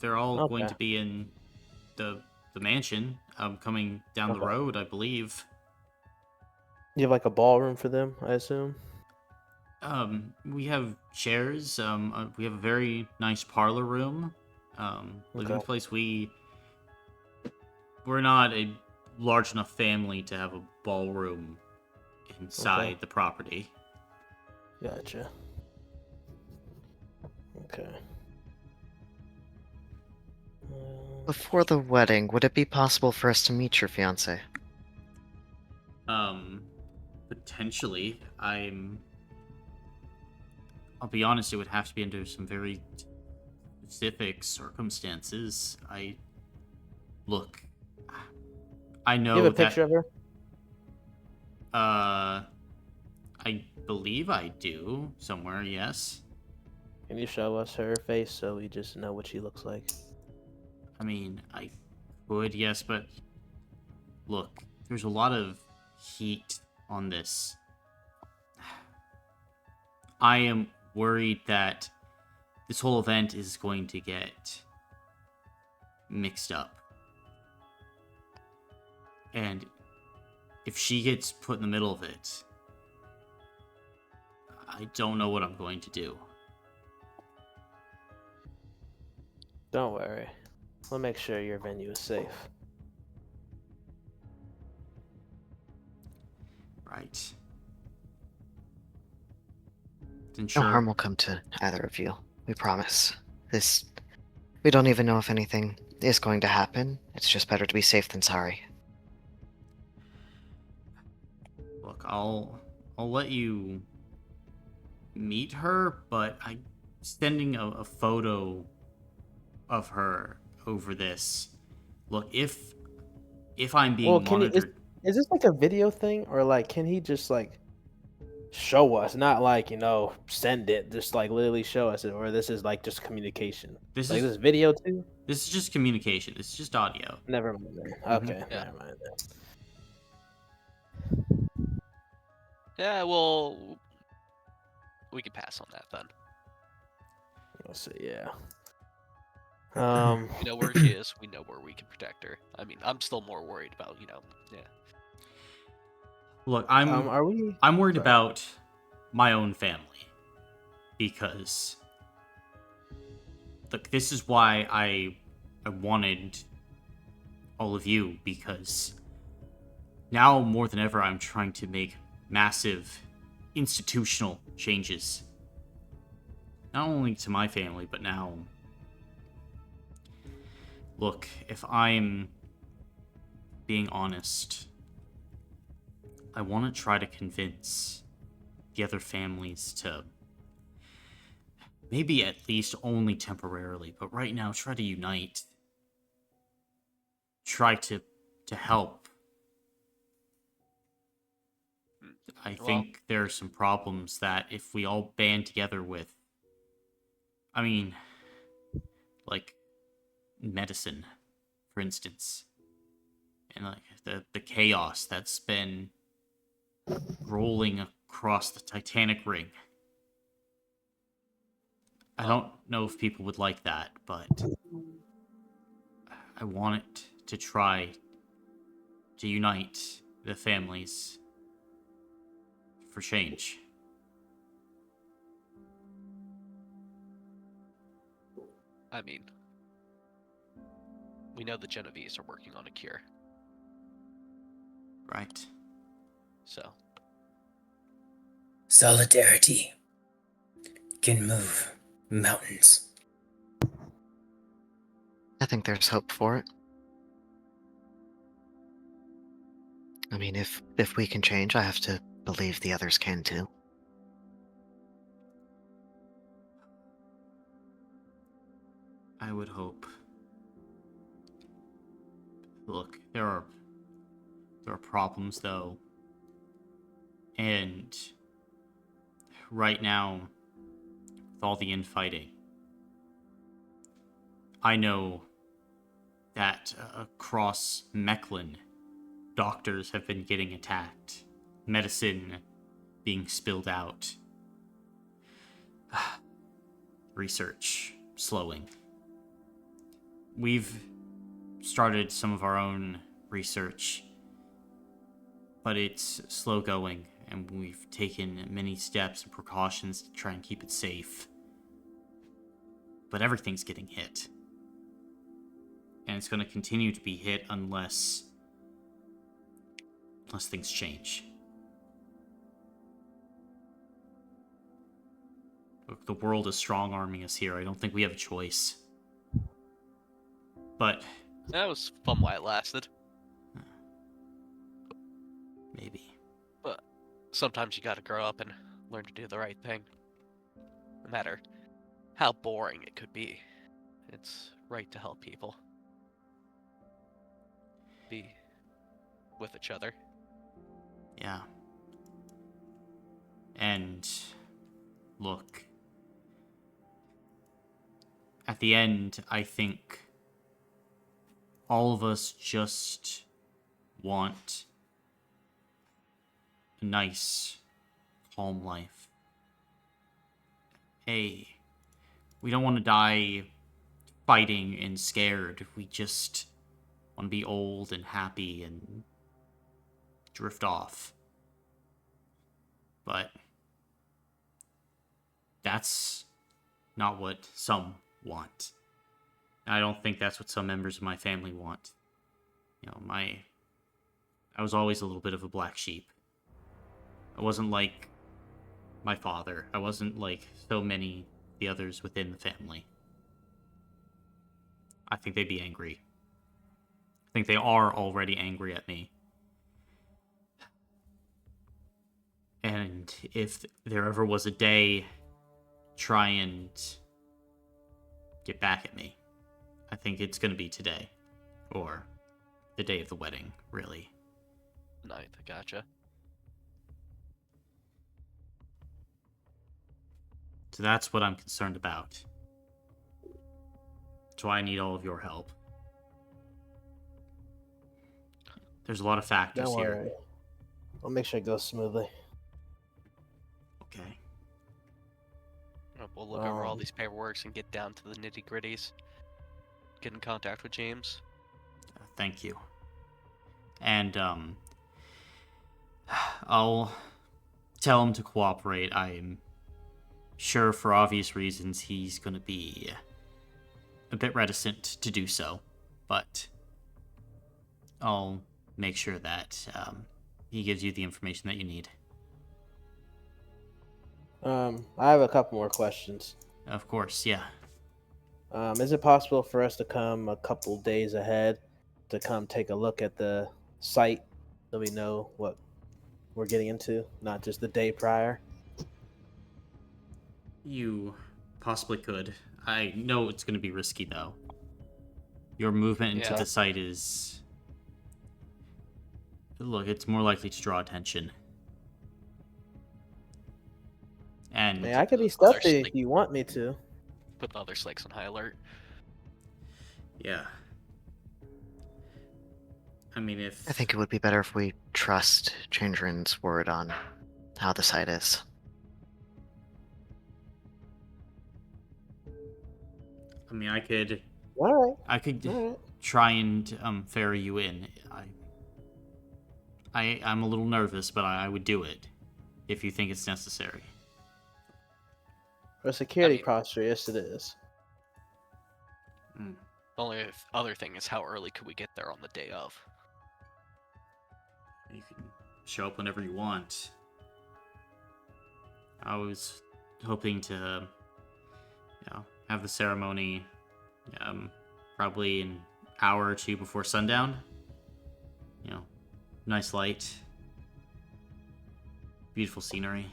They're all going Okay. to be in the mansion coming down the Okay. road, I believe. You have like a ballroom for them, I assume. We have chairs. We have a very nice parlor room. Living Okay. place. We're not a large enough family to have a ballroom inside Okay. the property. Gotcha. Okay. Before the wedding, would it be possible for us to meet your fiance? Potentially. I'll be honest, it would have to be under some very specific circumstances. Look, I You know have a that, picture of her? I believe I do somewhere, yes. Can you show us her face so we just know what she looks like? I mean, I could, yes, but look, there's a lot of heat on this. I am worried that this whole event is going to get mixed up. And if she gets put in the middle of it, I don't know what I'm going to do. Don't worry. We'll make sure your venue is safe. Right. No harm will come to either of you. We promise. We don't even know if anything is going to happen. It's just better to be safe than sorry. Look, I'll let you meet her, but I'm sending a photo of her over this. Look, if I'm being monitored, is this like a video thing, or like can he just like show us, not like send it, just like literally show us it, or this is like just communication? this Like is this video too? this is just communication. This is just audio. Never mind then. Okay, Yeah. never mind then. Yeah, well, we can pass on that then. I'll say yeah. We know where she is. We know where we can protect her. I mean, I'm still more worried about, yeah. Look, are we? I'm worried Sorry. about my own family because look, this is why I wanted all of you, because now more than ever I'm trying to make massive institutional changes. Not only to my family, but now look, if I'm being honest, I want to try to convince the other families to maybe at least only temporarily, but right now try to unite. Try to help. I think there are some problems that if we all band together with, I mean, like medicine, for instance, and like the chaos that's been rolling across the Titanic ring. I don't know if people would like that, but I want it to try to unite the families for change. I mean, we know the Genovese are working on a cure. Right. So. Solidarity can move mountains. I think there's hope for it. I mean, if we can change, I have to believe the others can too. I would hope. Look, there are problems though. And right now, with all the infighting, I know that across Mechlin, doctors have been getting attacked, medicine being spilled out, research slowing. We've started some of our own research, but it's slow going, and we've taken many steps and precautions to try and keep it safe. But everything's getting hit. And it's going to continue to be hit unless things change. Look, the world is strong-arming us here. I don't think we have a choice. But That was fun while it lasted. maybe. But sometimes you gotta grow up and learn to do the right thing. No matter how boring it could be, it's right to help people. Be with each other. Yeah. And look, at the end, I think all of us just want a nice, calm life. Hey, we don't want to die fighting and scared. We just want to be old and happy and drift off. But that's not what some want. I don't think that's what some members of my family want. You know, I was always a little bit of a black sheep. I wasn't like my father. I wasn't like so many of the others within the family. I think they'd be angry. I think they are already angry at me. And if there ever was a day try and get back at me, I think it's going to be today. Or the day of the wedding, really. Ninth, gotcha. So that's what I'm concerned about. That's why I need all of your help. There's a lot of factors Don't here. worry. I'll make sure it goes smoothly. Okay. We'll look over all these paperworks and get down to the nitty-gritties. Get in contact with James. Thank you. And, I'll tell him to cooperate. I'm sure for obvious reasons he's going to be a bit reticent to do so, but I'll make sure that he gives you the information that you need. I have a couple more questions. Of course, yeah. Is it possible for us to come a couple days ahead to come take a look at the site so we know what we're getting into, not just the day prior? You possibly could. I know it's going to be risky, though. Your movement into the site is... Look, it's more likely to draw attention. And I could be stealthy if you want me to. Put the other Slikes on high alert. yeah. I mean, I think it would be better if we trust Chandrian's word on how the site is. I mean, I could All right. try and ferry you in. I'm a little nervous, but I would do it if you think it's necessary. For security posture, yes, it is. The only other thing is, how early could we get there on the day of? You can show up whenever you want. I was hoping to, have the ceremony probably an hour or two before sundown. Nice light. Beautiful scenery.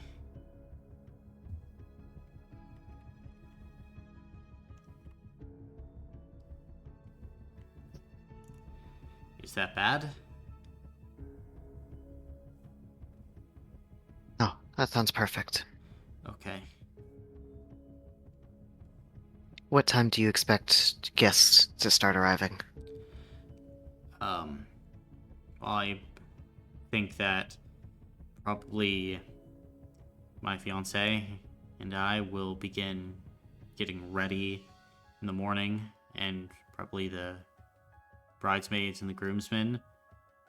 Is that bad? No, that sounds perfect. Okay. What time do you expect guests to start arriving? Well, I think that probably my fiance and I will begin getting ready in the morning, and probably the bridesmaids and the groomsmen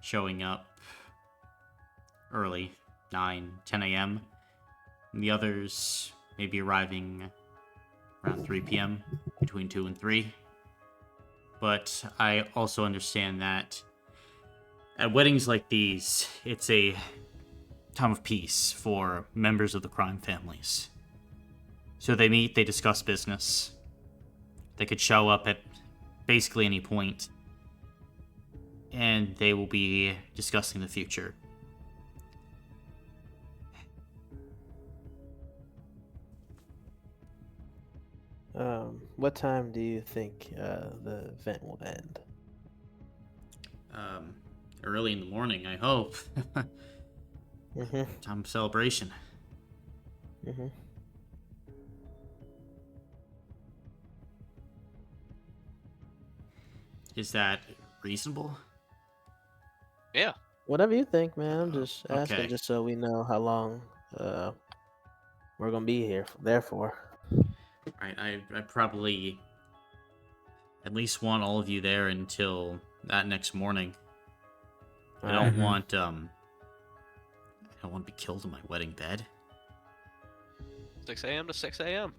showing up early, 9, 10 a.m. And the others maybe arriving around 3 p.m., between 2 and 3. But I also understand that at weddings like these, it's a time of peace for members of the crime families. So they meet, they discuss business. They could show up at basically any point, and they will be discussing the future. What time do you think the event will end? Early in the morning, I hope. Time of celebration. Is that reasonable? Yeah. Whatever you think, man. I'm just asking, okay. just so we know how long we're gonna be there for. Right, I probably at least want all of you there until that next morning. I don't want I don't want to be killed in my wedding bed. 6 a.m. to 6 a.m.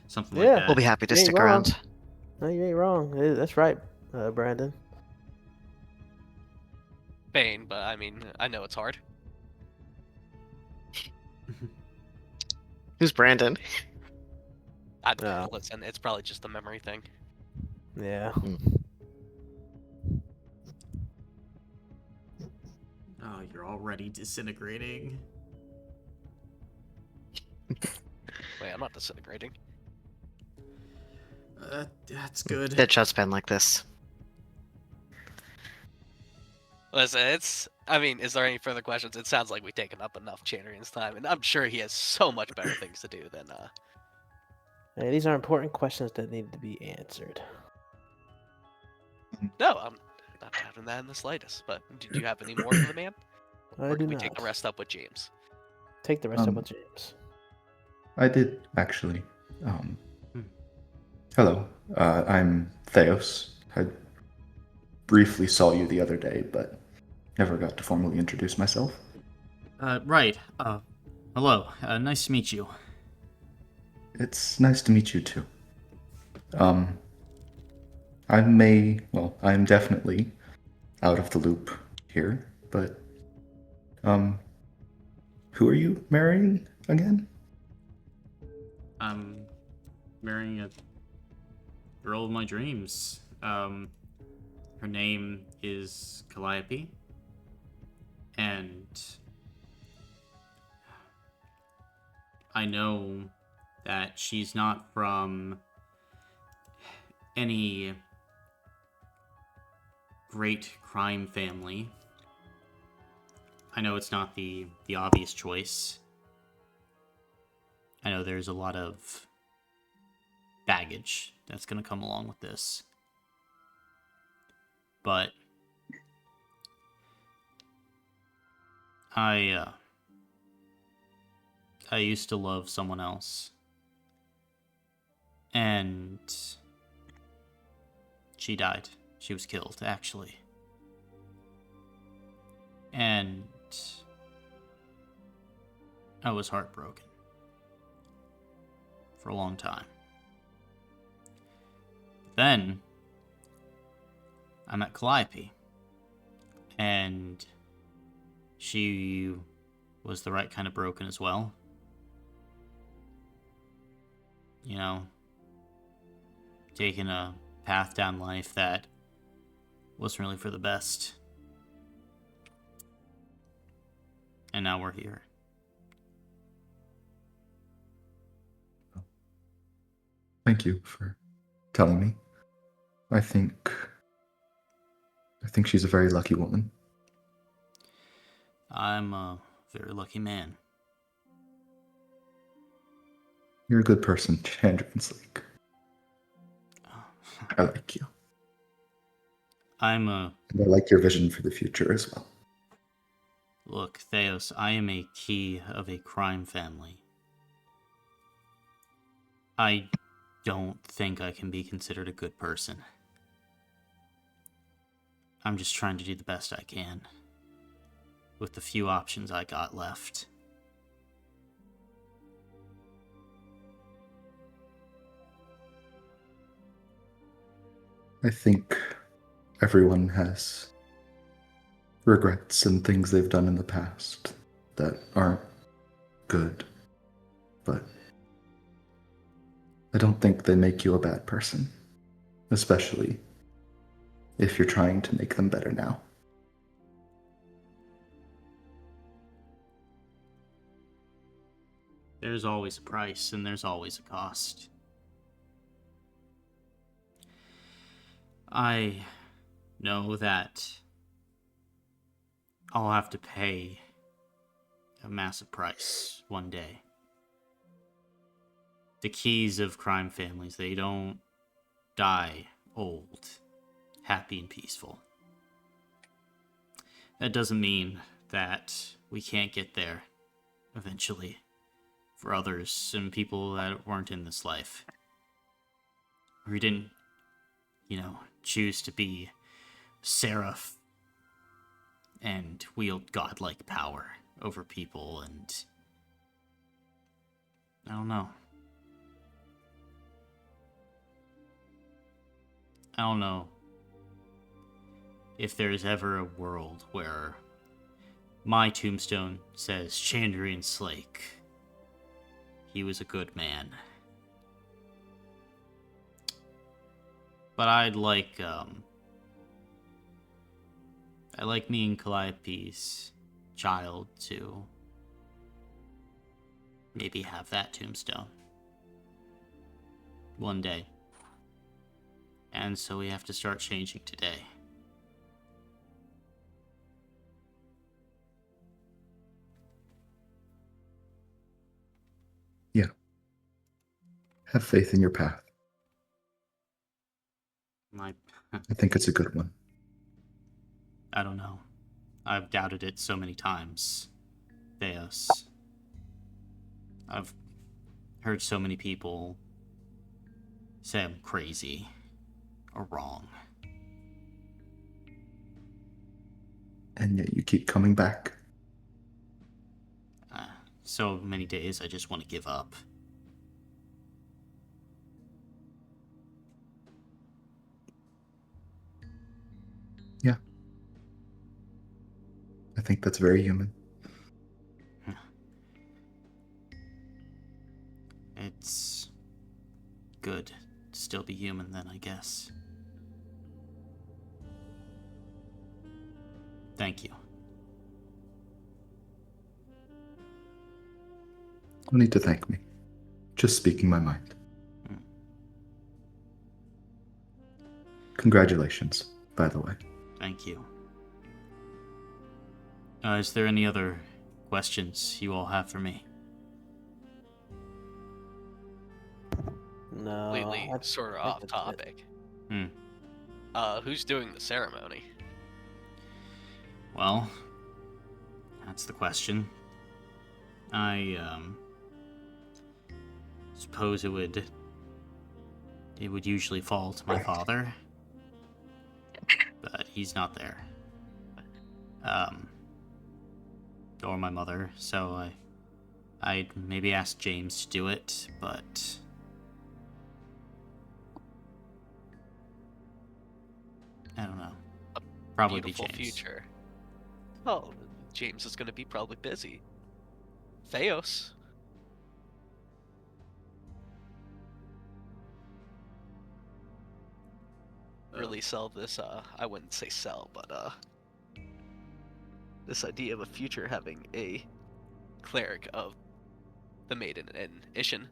Something like that. We'll be happy to You ain't stick wrong. around. No, you ain't wrong. That's right, Brandon. Bane, but I mean, I know it's hard. Who's Brandon? Listen, it's probably just a memory thing. Yeah. Oh, you're already disintegrating. Wait, I'm not disintegrating. That's good. Deadshot's been like this. Listen, I mean, is there any further questions? It sounds like we've taken up enough Chandrian's time, and I'm sure he has so much better things to do than, Hey, these are important questions that need to be answered. No, I'm not having that in the slightest. But did you have any more for the man? I Or do can we not. take the rest up with James? Take the rest up with James. I did, actually. Hello, I'm Theos. I briefly saw you the other day, but never got to formally introduce myself. Right. Hello. Nice to meet you. It's nice to meet you too. I'm definitely out of the loop here, but, who are you marrying again? I'm marrying a girl of my dreams. Her name is Calliope, and I know that she's not from any great crime family. I know it's not the obvious choice. I know there's a lot of baggage that's going to come along with this. But I used to love someone else. And she died. She was killed, actually. And I was heartbroken for a long time. Then I met Calliope, and she was the right kind of broken as well. You know, taking a path down life that wasn't really for the best. And now we're here. Thank you for telling me. I think she's a very lucky woman. I'm a very lucky man. You're a good person, Chandrian. I like you. I'm a... And I like your vision for the future as well. Look, Theos, I am a key of a crime family. I don't think I can be considered a good person. I'm just trying to do the best I can with the few options I got left. I think everyone has regrets and things they've done in the past that aren't good, but I don't think they make you a bad person, especially if you're trying to make them better now. There's always a price, and there's always a cost. I know that I'll have to pay a massive price one day. The keys of crime families, they don't die old, happy and peaceful. That doesn't mean that we can't get there eventually for others and people that weren't in this life. We didn't, choose to be seraph and wield godlike power over people, and I don't know. I don't know if there's ever a world where my tombstone says Chandrian Slake. He was a good man. But I'd like me and Calliope's child to maybe have that tombstone one day. And so we have to start changing today. Yeah. Have faith in your path. I think it's a good one. I don't know. I've doubted it so many times. Theos. I've heard so many people say I'm crazy or wrong. And yet you keep coming back. So many days I just want to give up. Yeah. I think that's very human. It's good to still be human then, I guess. Thank you. No need to thank me. Just speaking my mind. Congratulations, by the way. Thank you. Is there any other questions you all have for me? No. Completely sort of I off think topic. Who's doing the ceremony? Well, that's the question. I suppose it would usually fall to my father, but he's not there. Or my mother, so I'd maybe ask James to do it, but I don't know. Probably Beautiful be James. future. Oh, James is going to be probably busy. Theos. Really sell this, I wouldn't say sell, but, this idea of a future having a cleric of the Maiden and Ishin.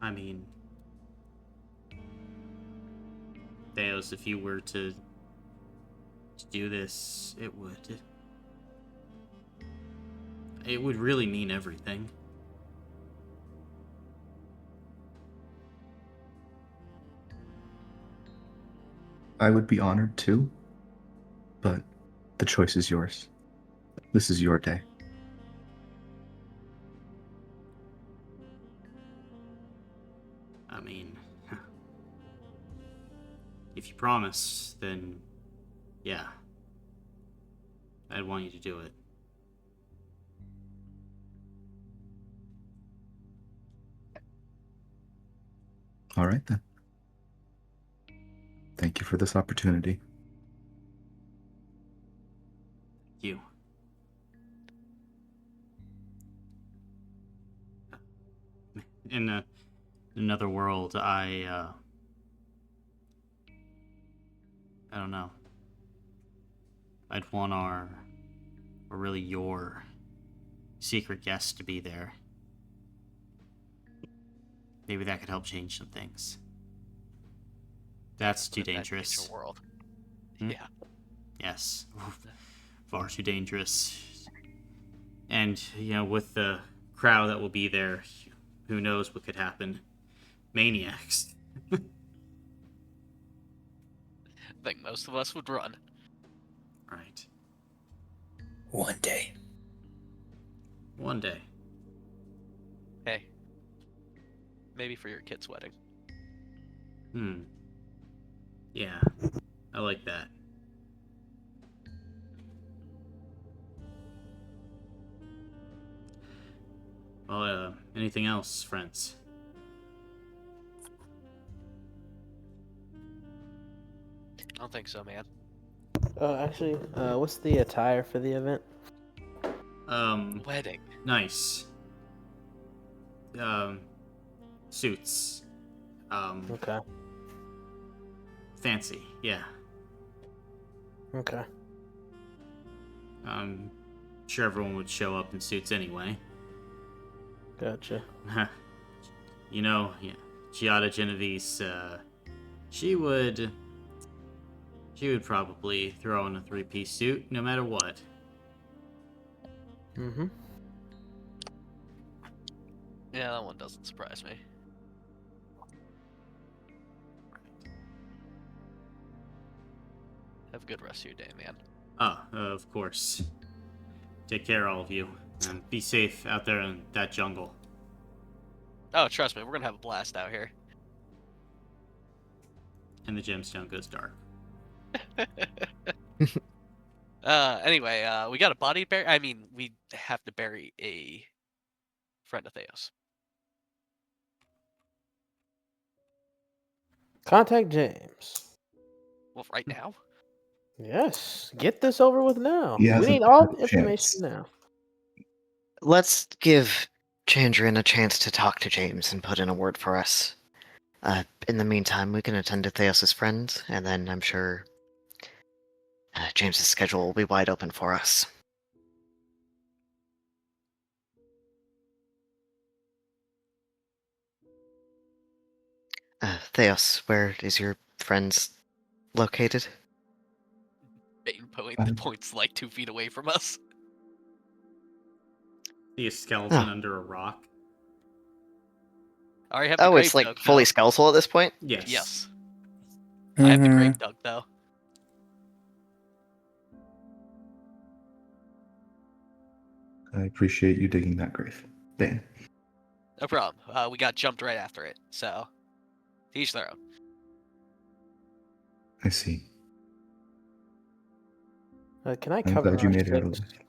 I mean, Theos, if you were to do this, it would really mean everything. I would be honored too, but the choice is yours. This is your day. I mean, if you promise, then yeah, I'd want you to do it. All right, then. Thank you for this opportunity. You. In another world, I don't know. I'd want or really your secret guest to be there. Maybe that could help change some things. That's too In that dangerous. future world. Hmm? Yeah. Yes. Far too dangerous. And, with the crowd that will be there, who knows what could happen. Maniacs. I think most of us would run. Right. One day. One day. Hey. Maybe for your kid's wedding. Yeah. I like that. Well, anything else, friends? I don't think so, man. Actually, what's the attire for the event? Wedding. Nice. Suits. Okay. Fancy, yeah. Okay. I'm sure everyone would show up in suits anyway. Gotcha. Yeah, Giada Genovese, she would probably throw in a three-piece suit no matter what. Mm-hmm. Yeah, that one doesn't surprise me. Have a good rest of your day, man. Of course. Take care, all of you. And be safe out there in that jungle. Oh, trust me, we're gonna have a blast out here. And the gemstone goes dark. Anyway, we got a body to bury. I mean, we have to bury a friend of Theos. Contact James. Well, right now? Yes. Get this over with now. He We hasn't need all had the a chance. information now. Let's give Chandrian a chance to talk to James and put in a word for us. In the meantime, we can attend to Theos' friends, and then I'm sure James's schedule will be wide open for us. Theos, where is your friends located? Bane points like 2 feet away from us. See a skeleton under a rock. I already have the Oh, grave it's like dug, fully though. skeletal at this point? Yes. Yes. I have the grave dug, though. I appreciate you digging that grave, Bane. No problem. We got jumped right after it, so to each their own. I see. Can I I'm cover glad you our made it out six? alive.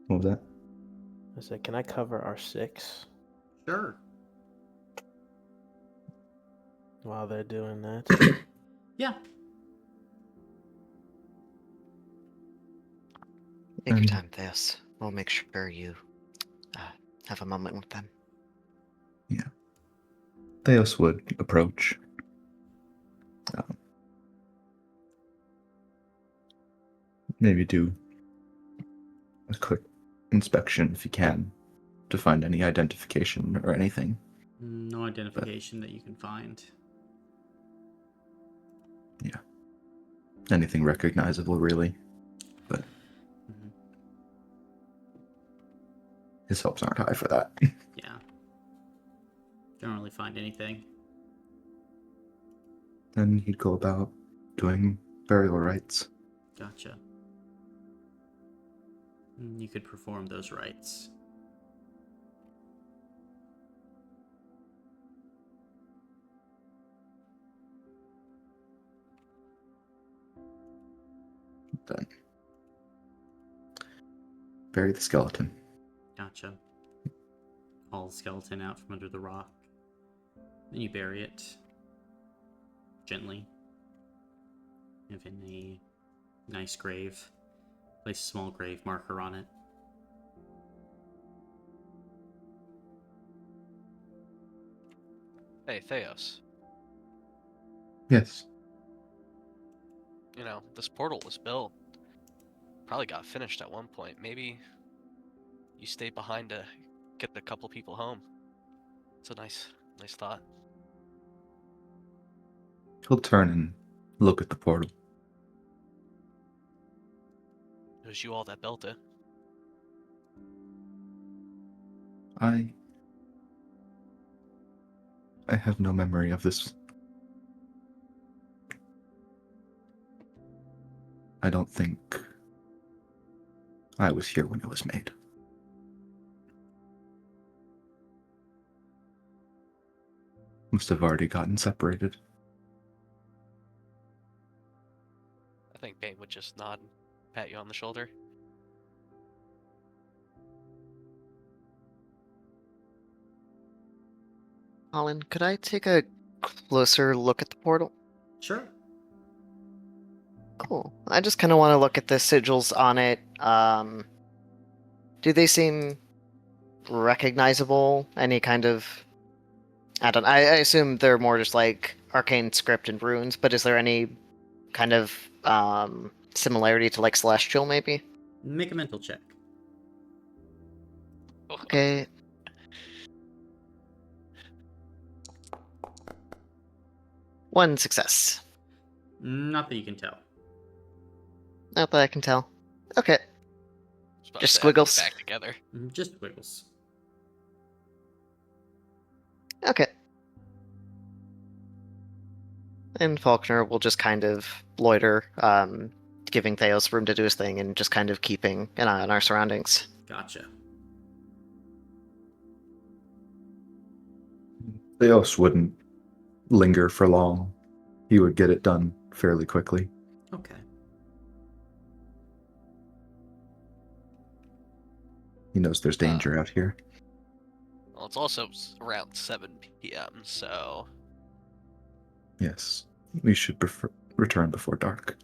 What was that? I said, can I cover our 6 Sure. while they're doing that? Yeah. Take your time, Theos. We'll make sure you have a moment with them. Yeah. Theos would approach. Maybe do a quick inspection if you can to find any identification or anything. No identification that you can find. Yeah. Anything recognizable, really. But his hopes aren't high for that. Yeah. Don't really find anything. then he'd go about doing burial rites. Gotcha. You could perform those rites. Then bury the skeleton. Gotcha. Haul the skeleton out from under the rock. Then you bury it gently. In a nice grave. Place a small grave marker on it. Hey, Theos. Yes. You know, this portal was built. Probably got finished at one point. Maybe you stay behind to get a couple people home. It's a nice thought. He'll turn and look at the portal. It was you all that built it. I have no memory of this. I don't think I was here when it was made. Must have already gotten separated. I think Bane would just nod and pat you on the shoulder. Colin, could I take a closer look at the portal? Sure. Cool. I just kind of want to look at the sigils on it. Do they seem recognizable? Any kind of... I assume they're more just like arcane script and runes, but is there any kind of similarity to like celestial, maybe? Make a mental check. Okay. One success. Not that you can tell. Not that I can tell. Okay. Supposed Just to have these squiggles. back together. Just wiggles. Okay. And Faulkner will just kind of loiter, giving Theos room to do his thing and just kind of keeping an eye on our surroundings. Gotcha. Theos wouldn't linger for long. He would get it done fairly quickly. Okay. He knows there's danger out here. Well, it's also around 7 p.m., so... Yes. We should return before dark.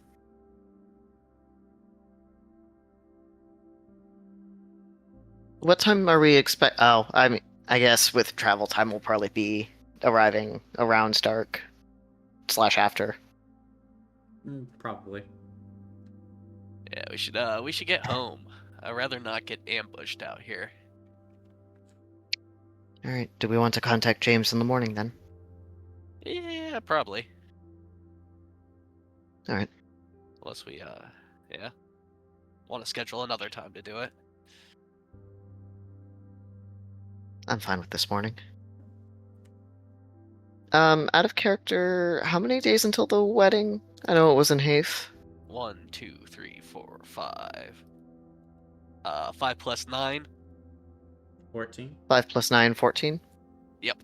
What time are we I guess with travel time we'll probably be arriving around dark / after. Probably. Yeah, we should get home. I'd rather not get ambushed out here. Alright, do we want to contact James in the morning then? Yeah, probably. Alright. Unless we, yeah. Want to schedule another time to do it. I'm fine with this morning. Out of character, how many days until the wedding? I know it was in Hafe. 1, 2, 3, 4, 5. 5 plus 9. 14. 5 plus 9, 14? Yep.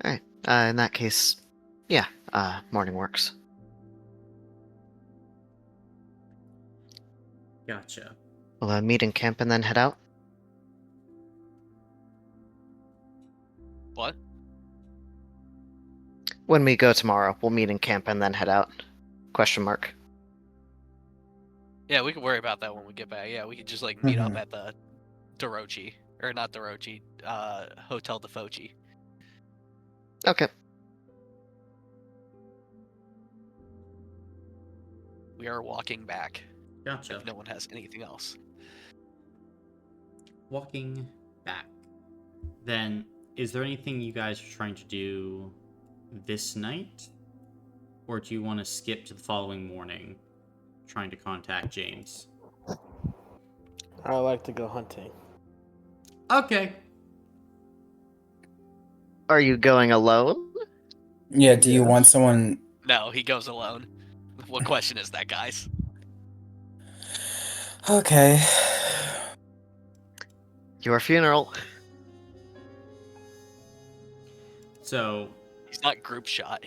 Alright, in that case, yeah, morning works. Gotcha. We'll meet in camp and then head out? What? When we go tomorrow, we'll meet in camp and then head out. Question mark. Yeah, we can worry about that when we get back. Yeah, we could just like meet up at the Dorochi. Or not Dorochi, Hotel de Foci. Okay. We are walking back. Gotcha. If no one has anything else. Walking back. Then, is there anything you guys are trying to do this night? Or do you want to skip to the following morning, trying to contact James? I like to go hunting. Okay. Are you going alone? Yeah, do you Yes. want someone... No, he goes alone. What question is that, guys? Okay. Your funeral. So, He's not group shot.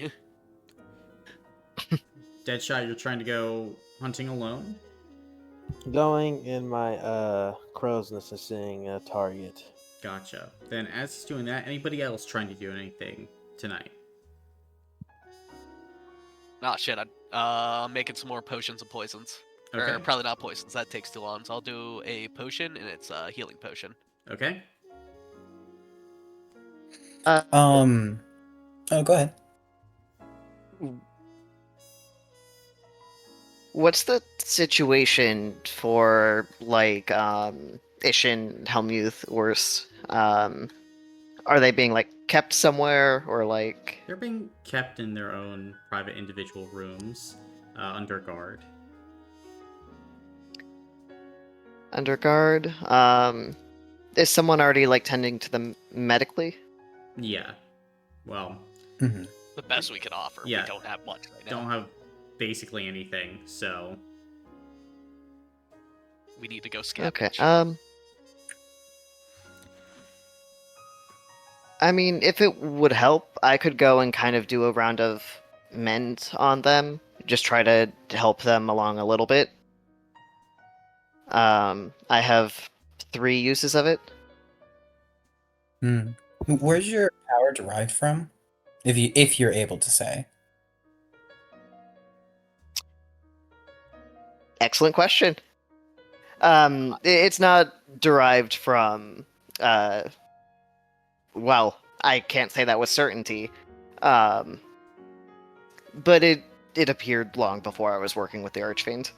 Deadshot, you're trying to go hunting alone? Going in my crow's nest and seeing a target. Gotcha. Then as he's doing that, anybody else trying to do anything tonight? Nah, shit. I'm making some more potions and poisons. Okay. Or probably not poisons. That takes too long. So I'll do a potion, and it's a healing potion. Okay. Oh, go ahead. What's the situation for like Ishin, Helmuth, Urs? Are they being like kept somewhere or like They're being kept in their own private individual rooms, under guard. under guard? Is someone already like tending to them medically? Yeah. Well, Mm-hmm. The best we can offer. Yeah. We don't have much right now. don't have basically anything, so... We need to go Okay. scavenge. I mean, if it would help, I could go and kind of do a round of mend on them. Just try to help them along a little bit. I have 3 uses of it. Hmm. Where's your power derived from? If you're able to say. Excellent question. It's not derived from. Well, I can't say that with certainty. But it appeared long before I was working with the Archfiend.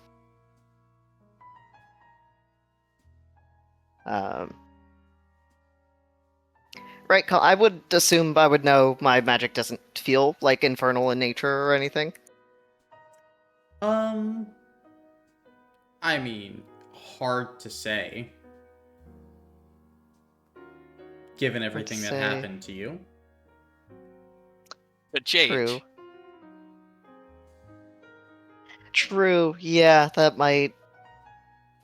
Right, I would assume I would know my magic doesn't feel like infernal in nature or anything. I mean, hard to say. Given everything that say. happened to you. But change. True. True, yeah, that might.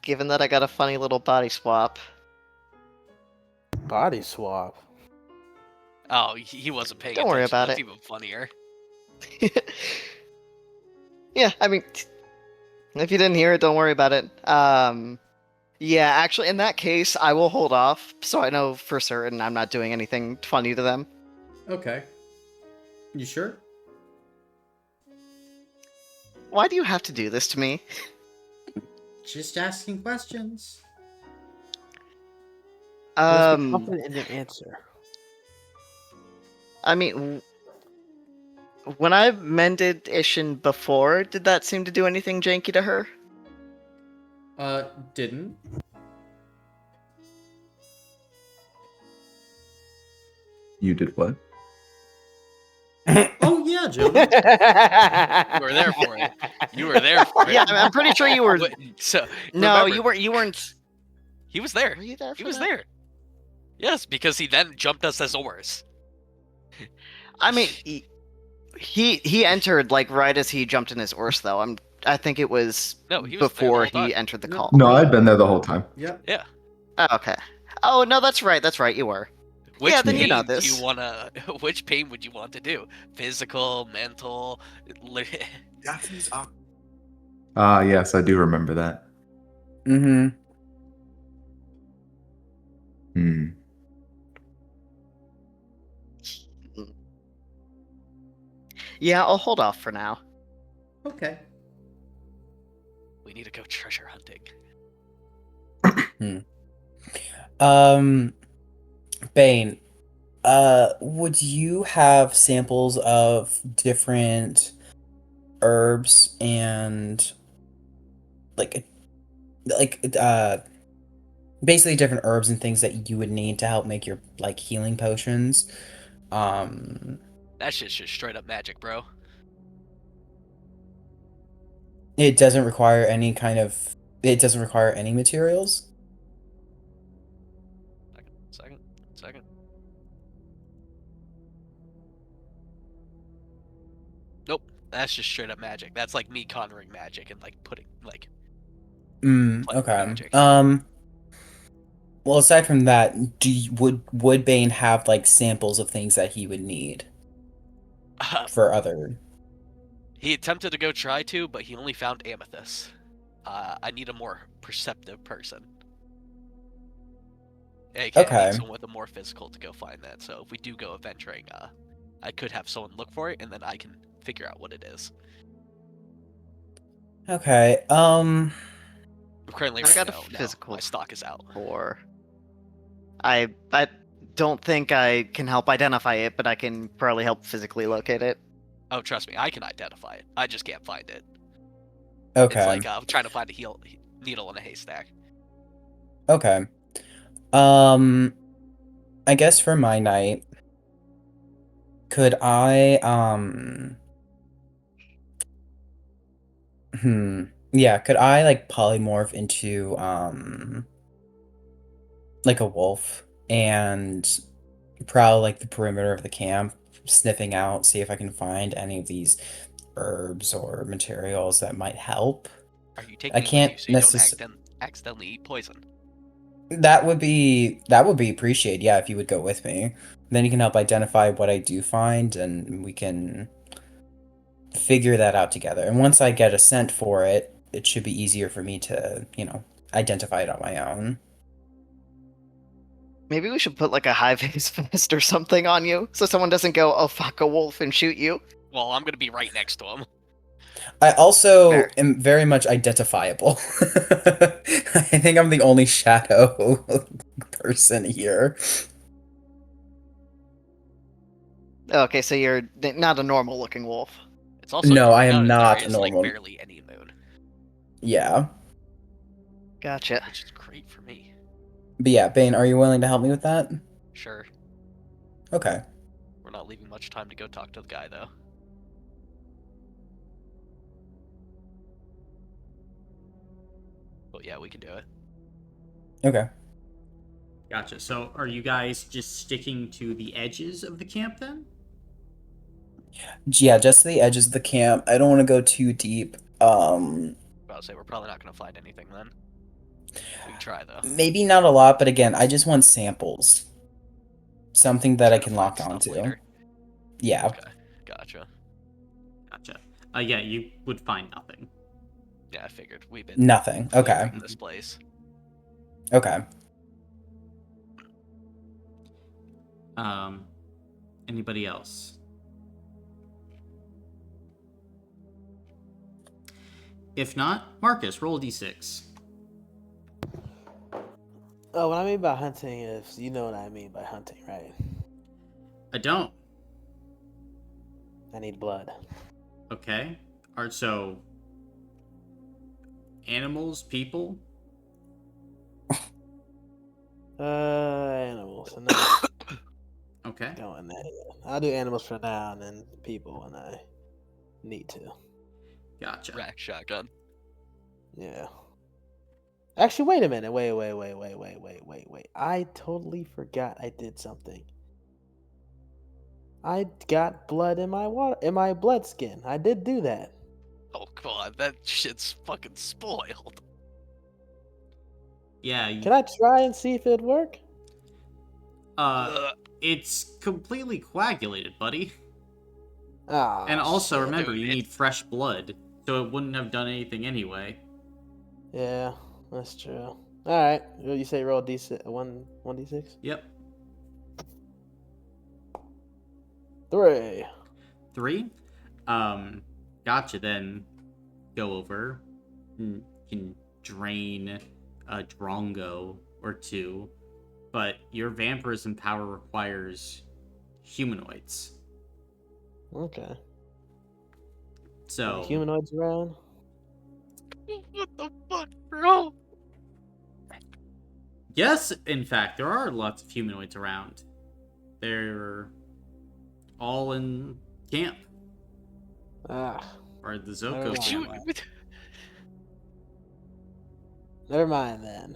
Given that I got a funny little body swap. Body swap. Oh, he wasn't paying Don't attention. worry about That's it. even funnier. Yeah, I mean, if you didn't hear it, don't worry about it. Yeah, actually, in that case, I will hold off, so I know for certain I'm not doing anything funny to them. Okay. You sure? Why do you have to do this to me? Just asking questions. Let's be confident in your answer. I mean, when I've mended Ishin before, did that seem to do anything janky to her? Didn't. You did what? Oh, yeah, gentlemen. You were there for it. You were there for it. Yeah, I'm pretty sure you were. So No, remember, you weren't. He was there. Were you there? He was there. Yes, because he then jumped us as Oris. I mean, he entered like right as he jumped in his horse, though. I think it was No, he was there the before whole time. he entered the No. call. No, I'd been there the whole time. Yep. Yeah. Oh, okay. Oh no, that's right. That's right. You were. Which Yeah, then pain you know do this. you wanna? Which pain would you want to do? Physical, mental? Ah, yes, I do remember that. Mm-hmm. Hmm. Yeah, I'll hold off for now. Okay. We need to go treasure hunting. Bane, would you have samples of different herbs and like basically different herbs and things that you would need to help make your like healing potions? That shit's just straight up magic, bro. It doesn't require any kind of. It doesn't require any materials. Nope. That's just straight up magic. That's like me conjuring magic and like playing with Okay. magic. Well, aside from that, would Bane have like samples of things that he would need for other? He attempted to go try to, but he only found amethyst. I need a more perceptive person. AKA, I need Okay. someone with a more physical to go find that. So if we do go adventuring, I could have someone look for it, and then I can figure out what it is. Okay. Currently, I right got a now, physical my stock is out. for. I don't think I can help identify it, but I can probably help physically locate it. Oh, trust me, I can identify it. I just can't find it. Okay. It's like I'm trying to find a needle in a haystack. Okay. I guess for my night, could I yeah, could I like polymorph into like a wolf and prowl like the perimeter of the camp, sniffing out, see if I can find any of these herbs or materials that might help? Are you taking I me with you can't so you don't necessarily. accidentally eat poison? That would be appreciated, yeah, if you would go with me. Then you can help identify what I do find, and we can figure that out together. And once I get a scent for it, it should be easier for me to, identify it on my own. Maybe we should put like a high vis vest or something on you, so someone doesn't go, "Oh fuck, a wolf," and shoot you. Well, I'm gonna be right next to him. I also Fair. am very much identifiable. I think I'm the only shadow person here. Okay, so you're not a normal looking wolf. It's also No, I dark am out, and there not a is like normal. barely any moon, Yeah. Gotcha. which is great for me. But yeah, Bane, are you willing to help me with that? Sure, Okay. we're not leaving much time to go talk to the guy though. But yeah, we can do it. Okay. Gotcha. So are you guys just sticking to the edges of the camp then? Yeah, just to the edges of the camp. I don't want to go too deep. I'll say we're probably not gonna find anything then. We can try though. Maybe not a lot, but again, I just want samples. Something that I Try to can find lock stuff onto. later. Yeah. Okay, gotcha. Gotcha. Yeah, you would find nothing. Yeah, I figured we've been Nothing. Okay. clearing this place. Okay. Anybody else? If not, Marcus, roll a d6. Oh, what I mean by hunting is, you know what I mean by hunting, right? I don't. I need blood. Okay. Alright, so animals, people? Animals. And then Okay. going there. I'll do animals for now, and then people when I need to. Gotcha. Rack shotgun. Yeah. Actually, wait a minute. Wait. I totally forgot I did something. I got blood in my blood skin. I did do that. Oh god, that shit's fucking spoiled. Yeah. Can I try and see if it'd work? Ugh. It's completely coagulated, buddy. Ah. And also, shit. remember, Dude, you need fresh blood, so it wouldn't have done anything anyway. Yeah, that's true. All right. Well, you say roll d6, 1d6? Yep. 3. 3. Gotcha. Then go over. You can drain a drongo or two, but your vampirism power requires humanoids. Okay. So Any humanoids around? What the fuck, bro? yes, in fact, there are lots of humanoids around. They're all in camp, Ah, or the Zocco Would you- family. never mind then.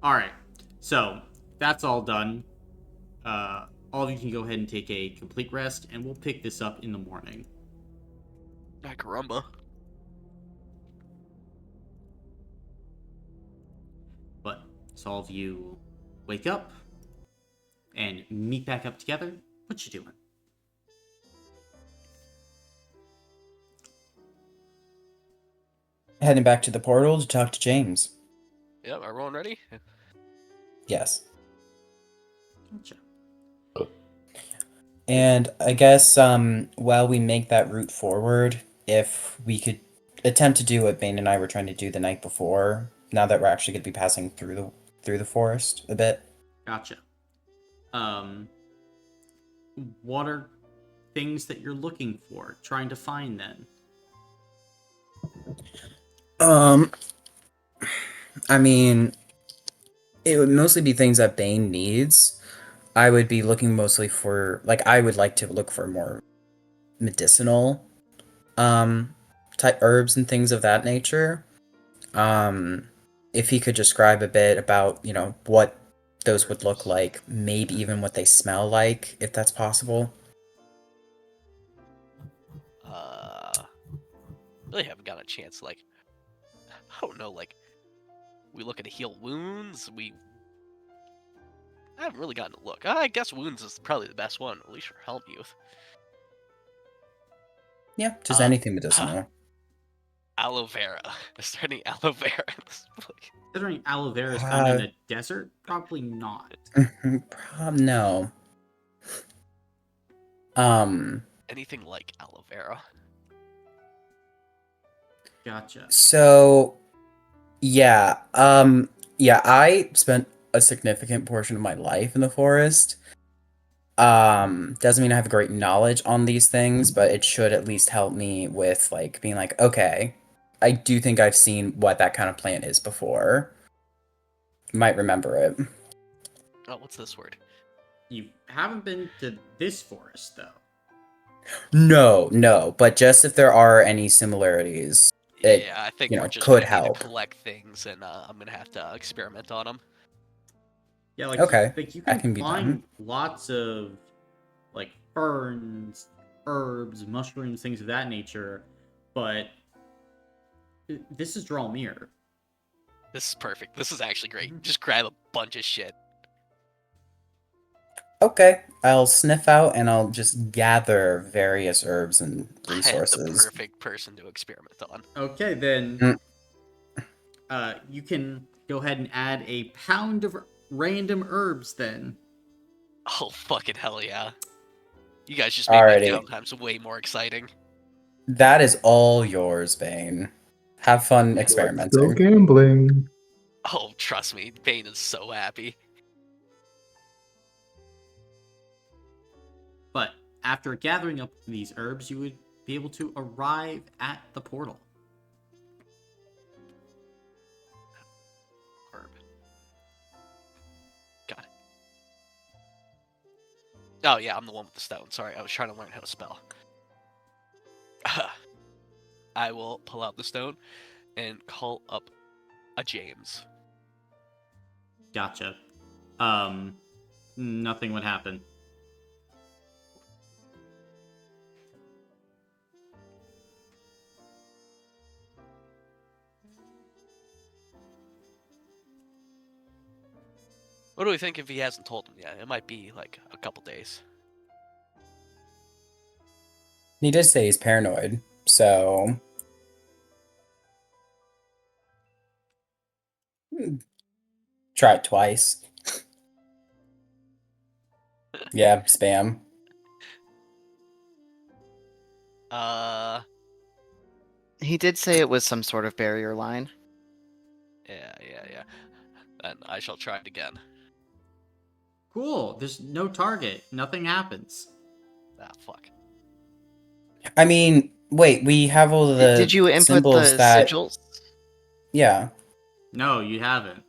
All right, so that's all done. all of you can go ahead and take a complete rest, and we'll pick this up in the morning. Ay, caramba. But so all of you wake up and meet back up together. What you doing? Heading back to the portal to talk to James. Yep, everyone ready? Yes. Gotcha. And I guess while we make that route forward, if we could attempt to do what Bane and I were trying to do the night before, now that we're actually going to be passing through the forest a bit. Gotcha. What are things that you're looking for, trying to find then? I mean, it would mostly be things that Bane needs. I would be looking mostly for, like, I would like to look for more medicinal, type herbs and things of that nature. If he could describe a bit about, what those would look like, maybe even what they smell like, if that's possible. Really haven't got a chance. Like, I don't know. Like, we looking to heal wounds. I haven't really gotten a look. I guess wounds is probably the best one, at least for helm youth. Yeah, just anything medicinal. Aloe vera. Is there any aloe vera in this place? Considering aloe vera is found in a desert, probably not. No. Anything like aloe vera. Gotcha. So, yeah, I spent a significant portion of my life in the forest. Doesn't mean I have great knowledge on these things, but it should at least help me with, like, being like, okay, I do think I've seen what that kind of plant is before. Might remember it. Oh, what's this word? You haven't been to this forest, though. No, but just if there are any similarities, it, Yeah, I think we're just could gonna need help. to collect things, and I'm gonna have to experiment on them. Yeah, like, Okay, you that can can be find done. lots of, like, ferns, herbs, mushrooms, things of that nature, but this is Dralmir. This is perfect. This is actually great. Just grab a bunch of shit. Okay, I'll sniff out and I'll just gather various herbs and I am the resources. perfect person to experiment on. Okay, then you can go ahead and add a pound of random herbs then. Oh, fucking hell yeah. You guys just made my Alrighty. downtimes way more exciting. That is all yours, Bane. Have fun experimenting. Still gambling. Oh, trust me, Bane is so happy. But after gathering up these herbs, you would be able to arrive at the portal. Herb. Got it. Oh yeah, I'm the one with the stone. Sorry, I was trying to learn how to spell. I will pull out the stone and call up a James. Gotcha. Nothing would happen. What do we think if he hasn't told him yet? It might be like a couple days. He did say he's paranoid, so try it twice. Yeah, spam. He did say it was some sort of barrier line. Yeah. Then I shall try it again. Cool. There's no target. Nothing happens. Ah, fuck. I mean, wait, we have all the Did you input symbols the that... sigils? Yeah. No, you haven't.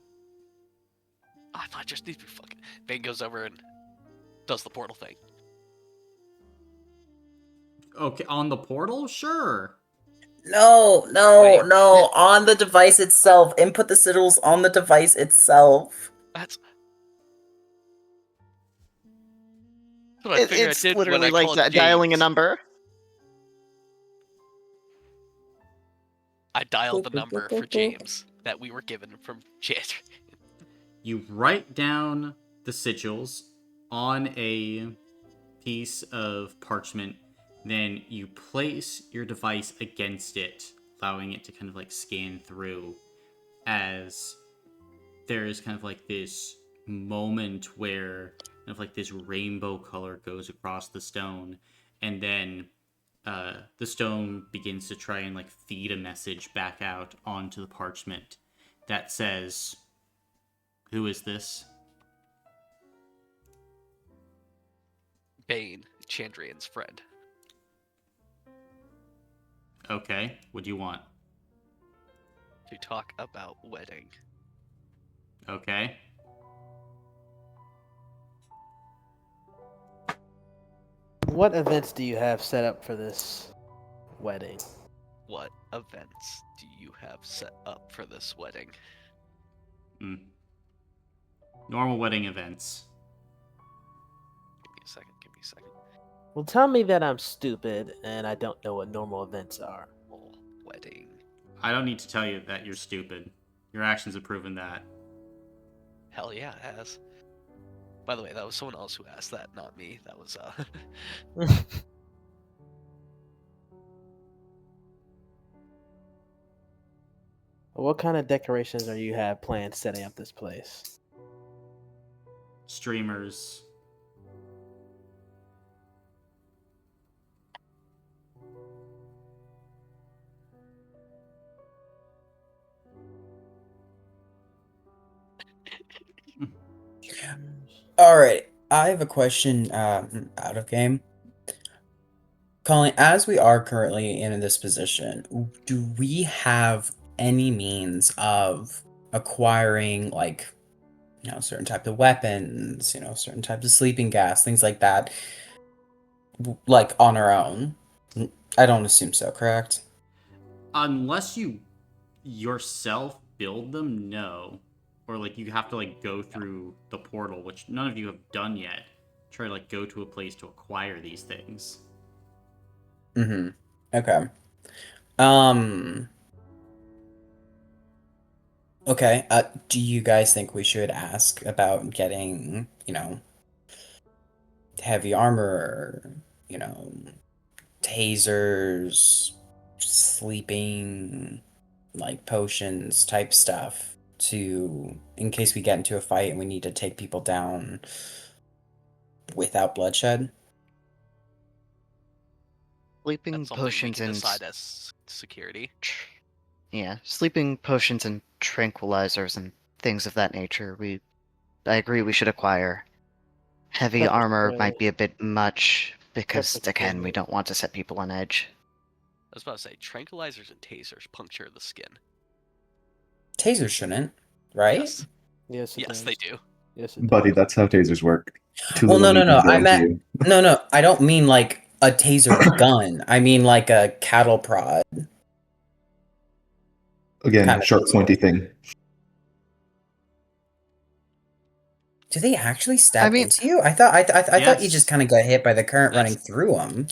I thought just need to be fucking. Bane goes over and does the portal thing. Okay, on the portal? Sure. No, Wait. on the device itself. Input the sigils on the device itself. That's. That's what I figured I It's did when literally I like called dialing a James. number. I dialed the number for James that we were given from Chandrian. You write down the sigils on a piece of parchment, then you place your device against it, allowing it to kind of like scan through, as there is kind of like this moment where kind of like this rainbow color goes across the stone, and then the stone begins to try and like feed a message back out onto the parchment that says, "Who is this?" Bane, Chandrian's friend. Okay, what do you want? To talk about wedding. Okay. What events do you have set up for this wedding? What events do you have set up for this wedding? Normal wedding events. Give me a second. Well, tell me that I'm stupid and I don't know what normal events are. Oh, wedding. I don't need to tell you that you're stupid. Your actions have proven that. Hell yeah, it has. By the way, that was someone else who asked that, not me. That was What kind of decorations are you have planned setting up this place? Streamers. All right, I have a question out of game. Colin, as we are currently in this position, do we have any means of acquiring, like, certain type of weapons, certain types of sleeping gas, things like that, like on our own? I don't assume so, correct? Unless you yourself build them, no. Or like you have to like go through the portal, which none of you have done yet. Try to like go to a place to acquire these things. Mm-hmm. Okay. Um. Okay. Do you guys think we should ask about getting, heavy armor, you know, tasers, sleeping, like potions type stuff in case we get into a fight and we need to take people down without bloodshed? Sleeping that's something we potions can and decide as security. yeah, sleeping potions and tranquilizers and things of that nature. I agree we should acquire. Heavy Pepper armor spray. might be a bit much because Pepper again, we spray. don't want to set people on edge. I was about to say, tranquilizers and tasers puncture the skin. Tasers shouldn't, right? Yes. Yes, it Yes, does. they do. Yes, it Buddy, does. that's how tasers work. Too Well, little no, meat no, no. is I going to meant you. no. I don't mean like a taser gun. I mean like a cattle prod Again, kind of sharp, deal. pointy thing. Do they actually I stab mean, into you? I thought you just Yes. kind of got hit by the current running That's through them.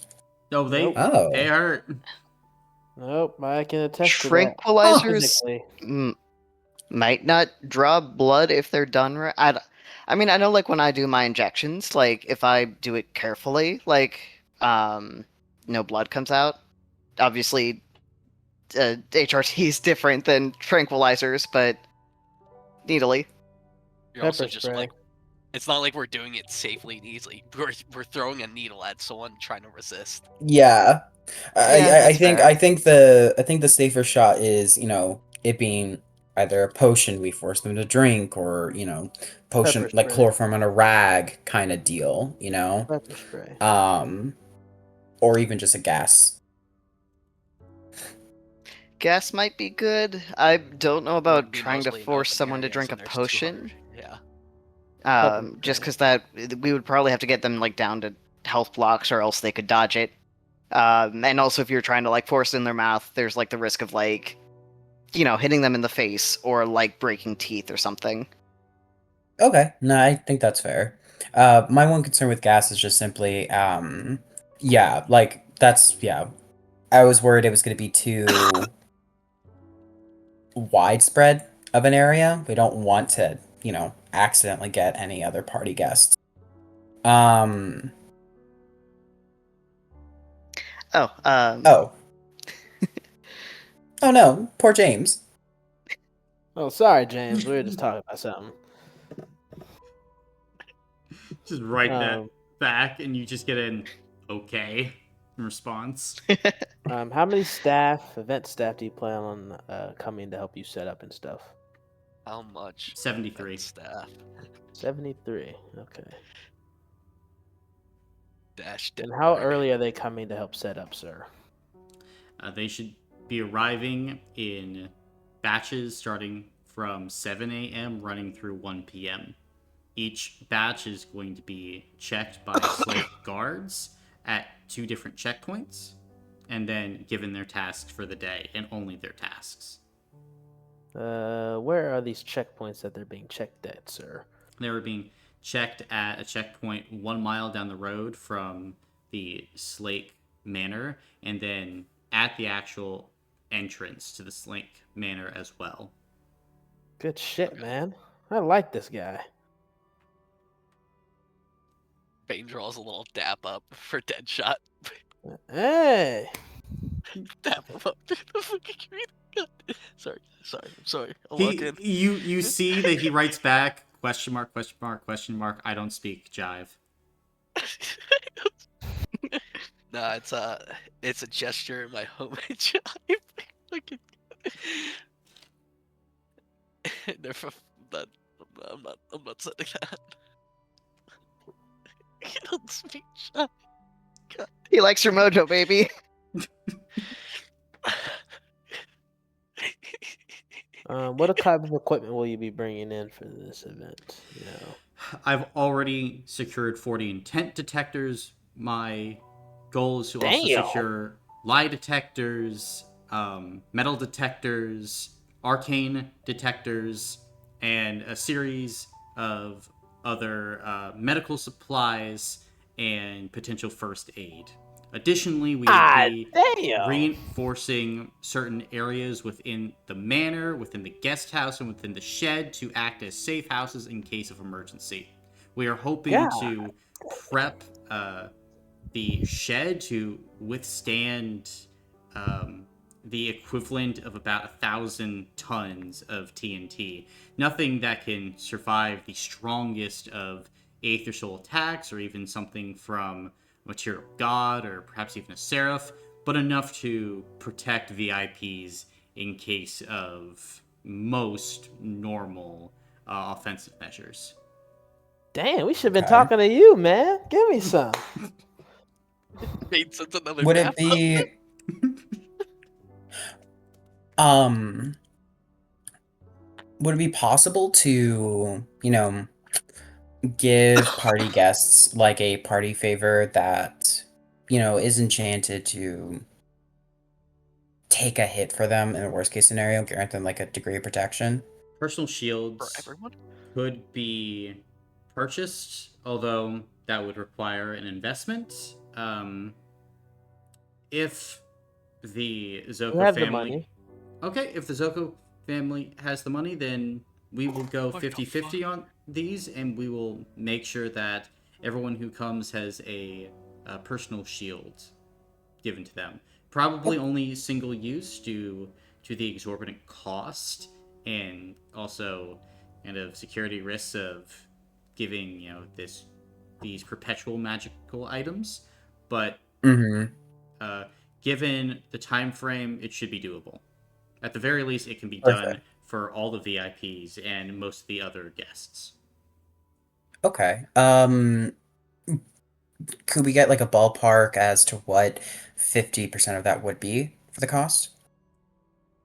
No, they Nope. they Oh. hurt. Nope, I can attest to that. tranquilizers Physically. might not draw blood if they're done right. I mean, I know like when I do my injections, like if I do it carefully, like no blood comes out. Obviously, HRT is different than tranquilizers, but needly. you're also Pepper just spray. like, it's not like we're doing it safely and easily. We're throwing a needle at someone trying to resist. Yeah. Yeah, I that's think fair. the safer shot is, it being either a potion we force them to drink or, potion Pepper like spray. chloroform on a rag kind of deal, Pepper spray. or even just a gas. Gas might be good. I don't know It about would be trying to mostly in force open someone to areas drink a and there's potion. 200. Yeah. Pepper Just spray. because that we would probably have to get them like down to health blocks, or else they could dodge it. And also, if you're trying to like force it in their mouth, there's like the risk of like, hitting them in the face or like breaking teeth or something. Okay, no, I think that's fair. My one concern with gas is just simply, yeah, like that's yeah. I was worried it was going to be too widespread of an area. We don't want to, accidentally get any other party guests. Um. Oh, Oh. Oh no, poor James. Oh, sorry, James. We were just talking about something. Just write that Um, back, and you just get an okay in response. how many event staff, do you plan on coming to help you set up and stuff? How much? 73. Staff. 73. Okay. Dash. And how early are they coming to help set up, sir? They should be arriving in batches starting from 7 a.m. running through 1 p.m. Each batch is going to be checked by slave guards at 2 different checkpoints, and then given their tasks for the day, and only their tasks. Where are these checkpoints that they're being checked at, sir? They were being checked at a checkpoint 1 mile down the road from the Slake Manor, and then at the actual entrance to the Slake Manor as well. Good shit, man. I like this guy. Bane draws a little dap up for Deadshot. Hey! Dap him up. Sorry. I'm sorry. I'm He, looking. you see that he writes back, question mark, question mark, question mark, I don't speak jive. No, it's a gesture in my homage jive. Never, I'm not sending that. I don't speak jive. He likes your mojo, baby. What type of equipment will you be bringing in for this event? I've already secured 40 intent detectors. My goal is to also Damn. secure lie detectors, metal detectors, arcane detectors, and a series of other medical supplies and potential first aid. Additionally, we will be damn. reinforcing certain areas within the manor, within the guest house, and within the shed to act as safe houses in case of emergency. We are hoping to prep the shed to withstand the equivalent of about 1,000 tons of TNT. Nothing that can survive the strongest of Aether Soul attacks, or even something from Material God, or perhaps even a Seraph, but enough to protect VIPs in case of most normal offensive measures. Damn, we should have been Okay. talking to you, man. Give me some. Bane sends another Would dap it be um would it be possible to, give party guests like a party favor that, is enchanted to take a hit for them in a worst case scenario, grant them like a degree of protection? Personal for shields everyone. could be purchased, although that would require an investment. If the We Zocco have the family. money. Okay, if the Zocco family has the money, then we will go What the 50-50 on these, and we will make sure that everyone who comes has a personal shield given to them. Probably only single use due to the exorbitant cost, and also kind of security risks of giving these perpetual magical items. But Mm-hmm. given the time frame, it should be doable. At the very least, it can be Perfect. done for all the VIPs and most of the other guests. Okay. Could we get like a ballpark as to what 50% of that would be for the cost?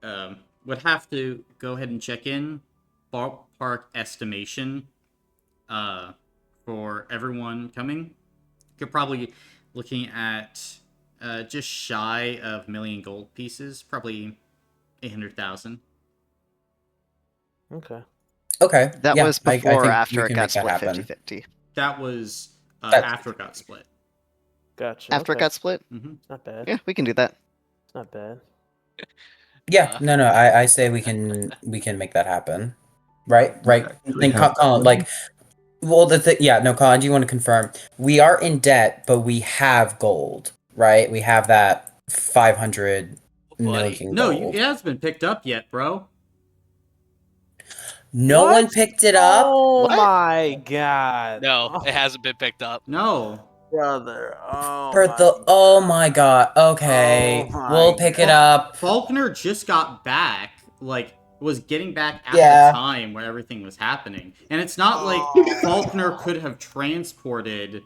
Would have to go ahead and check in. Ballpark estimation for everyone coming. You're probably looking at just shy of 1,000,000 gold pieces, probably 800,000. Okay. Okay. That Yeah, was I before or think we after it can got make that split happen. 50-50. that was That's after it got split. Gotcha. After it Okay. got split? Mm-hmm. It's not bad. Yeah, we can do that. It's not bad. yeah. Uh, No. I say we can make that happen. Right. Right. Actually And have that Colin, money. like, well, yeah. No, Colin. Do you want to confirm? We are in debt, but we have gold. Right. We have that 500 buddy. million No, gold. it hasn't been picked up yet, bro. No What? one picked it up. Oh What? my god. No, Oh, it hasn't been picked up. No. brother. Oh For my the oh my god. god. Okay. Oh We'll my pick it god. up. Faulkner just got back, like, was getting back at the Yeah. time where everything was happening. And it's not like Faulkner could have transported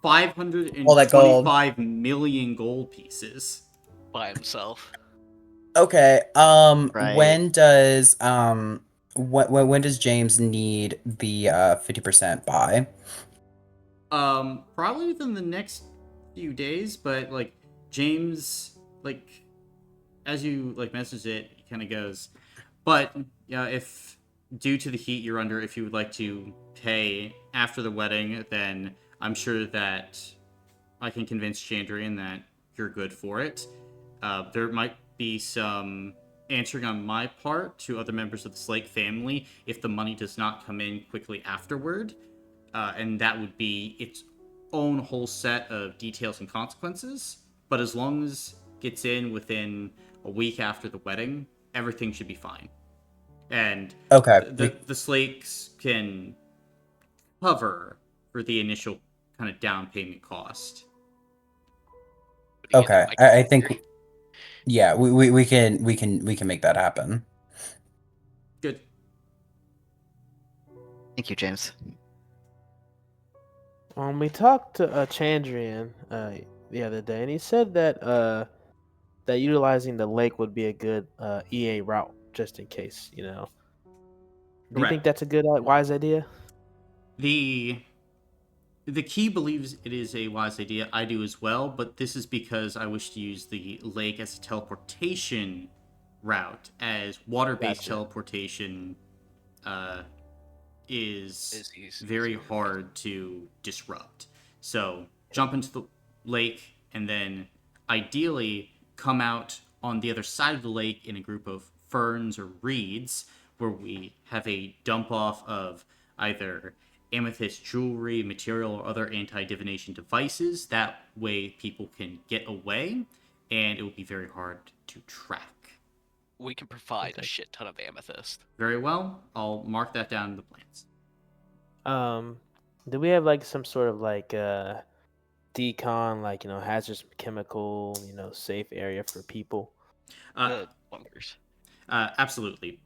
All that gold. 525 million gold pieces. By himself. Okay. Right. When does James need the 50% buy? Probably within the next few days, but like James, like as you like message it, he kind of goes, but yeah, if due to the heat you're under, if you would like to pay after the wedding, then I'm sure that I can convince Chandrian that you're good for it. There might be some answering on my part to other members of the Slake family if the money does not come in quickly afterward. And that would be its own whole set of details and consequences. But as long as it gets in within a week after the wedding, everything should be fine. And Okay. the Slakes can cover for the initial kind of down payment cost. Okay. I think yeah, we can make that happen. Good. Thank you, James. We talked to Chandrian the other day, and he said that that utilizing the lake would be a good EA route, just in case. Do you think Correct. that's a good, wise idea? The key believes it is a wise idea. I do as well, but this is because I wish to use the lake as a teleportation route, as water-based Gotcha. teleportation is Is easy. very hard to disrupt. So jump into the lake and then ideally come out on the other side of the lake in a group of ferns or reeds where we have a dump off of either amethyst jewelry, material, or other anti-divination devices. That way people can get away and it will be very hard to track. We can provide a Okay. shit ton of amethyst. Very well. I'll mark that down in the plans. Do we have like some sort of like decon, like hazardous chemical, safe area for people? Bunkers. Absolutely.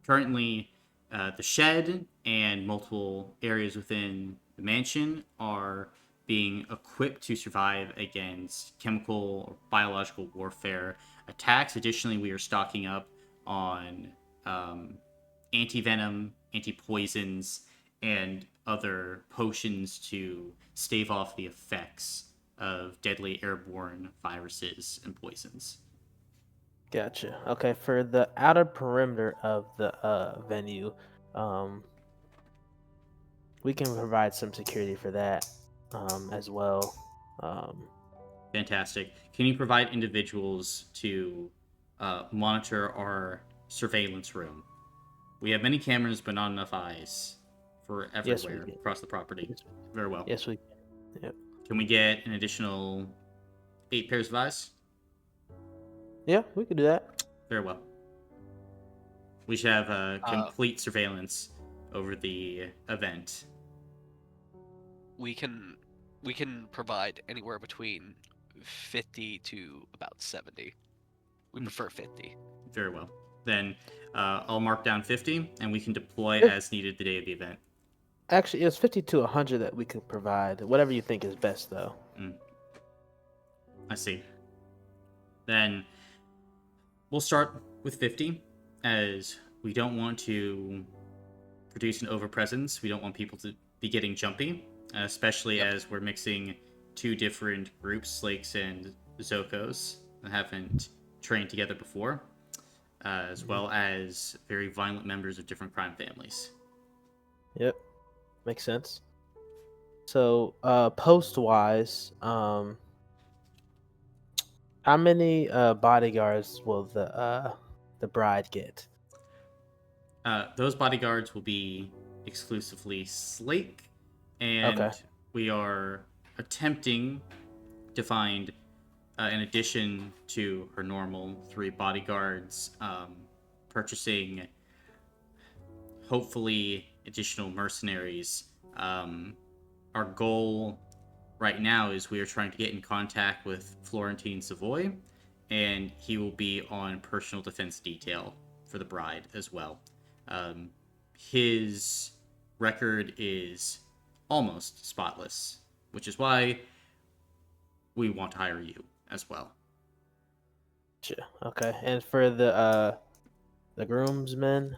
Currently, the shed and multiple areas within the mansion are being equipped to survive against chemical or biological warfare attacks. Additionally, we are stocking up on anti-venom, anti-poisons, and other potions to stave off the effects of deadly airborne viruses and poisons. Gotcha. Okay, for the outer perimeter of the venue, we can provide some security for that as well. Fantastic. Can you provide individuals to monitor our surveillance room? We have many cameras, but not enough eyes for Yes, we everywhere can. across the property. Yes, Very well. yes, we can. Yep. Can we get an additional 8 pairs of eyes? Yeah, we could do that. Very well. We should have complete surveillance over the event. We can provide anywhere between 50 to about 70. We prefer 50. Very well. Then I'll mark down 50, and we can deploy Yeah. as needed the day of the event. Actually, it's 50 to 100 that we could provide. Whatever you think is best, though. I see. Then we'll start with 50, as we don't want to produce an overpresence. We don't want people to be getting jumpy, especially as we're mixing two different groups, Slakes and Zoccos, that haven't trained together before, as well as very violent members of different crime families. Yep. Makes sense. So, post-wise, how many bodyguards will the bride get? Those bodyguards will be exclusively Slake, Okay. and we are attempting to find, in addition to her normal 3 bodyguards, purchasing hopefully additional mercenaries. Our goal right now is we are trying to get in contact with Florentine Savoy, and he will be on personal defense detail for the bride as well. Um, his record is almost spotless, which is why we want to hire you as well. Gotcha. Okay. And for the groomsmen,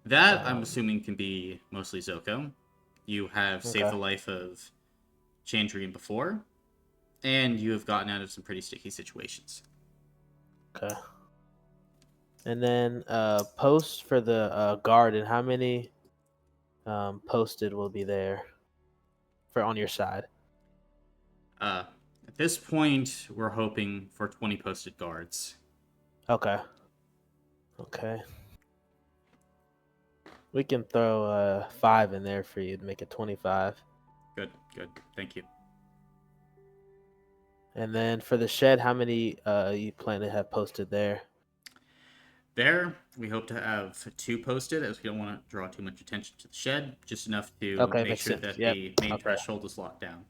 That I'm um, assuming can be mostly Zocco. You have saved okay, the life of Chandrian before, and you have gotten out of some pretty sticky situations. okay. And then posts for the garden. How many posted will be there for on your side? At this point, we're hoping for 20 posted guards. Okay. Okay. We can throw 5 in there for you to make it 25. Good, good. Thank you. And then for the shed, how many you plan to have posted there? There, we hope to have 2 posted, as we don't want to draw too much attention to the shed, just enough to Okay, make makes sure sense. that Yep. the main Okay. threshold is locked down.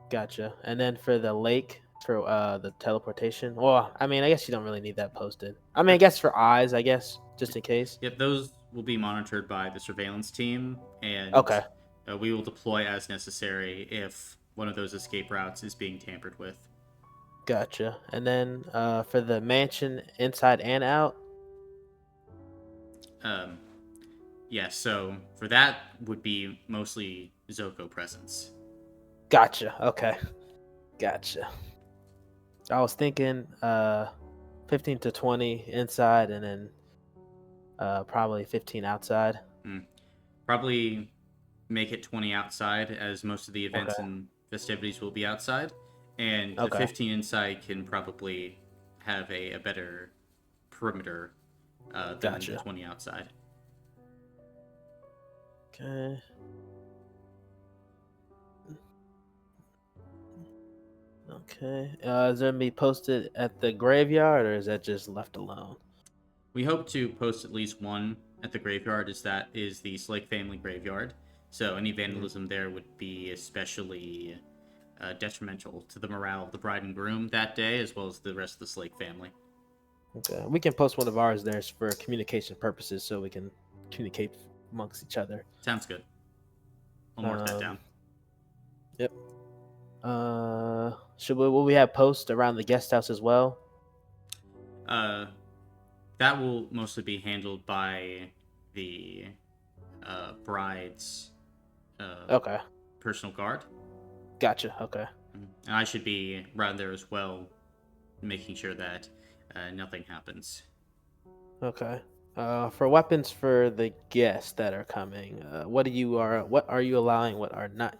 Gotcha. And then for the lake, for the teleportation. Well, I mean, I guess you don't really need that posted. I mean, I guess for eyes, I guess, just in case. Yep, those will be monitored by the surveillance team, and Okay. we will deploy as necessary if one of those escape routes is being tampered with. Gotcha. And then for the mansion inside and out. Um, yeah, so for that would be mostly Zocco presence. Gotcha. Okay. Gotcha. I was thinking 15 to 20 inside and then probably 15 outside. Probably make it 20 outside, as most of the Okay. events and festivities will be outside, and the Okay. 15 inside can probably have a better perimeter than the Gotcha. 20 outside. Okay. Okay. Is it gonna be posted at the graveyard or is that just left alone? We hope to post at least one at the graveyard, as that is the Slake family graveyard. So any vandalism there would be especially detrimental to the morale of the bride and groom that day, as well as the rest of the Slake family. Okay. We can post one of ours there for communication purposes so we can communicate amongst each other. Sounds good. I'll mark that down. Yep. Will we have posts around the guest house as well? That will mostly be handled by the bride's Okay. personal guard. Gotcha. Okay. And I should be around there as well, making sure that nothing happens. Okay. For weapons for the guests that are coming, what are you allowing? What are not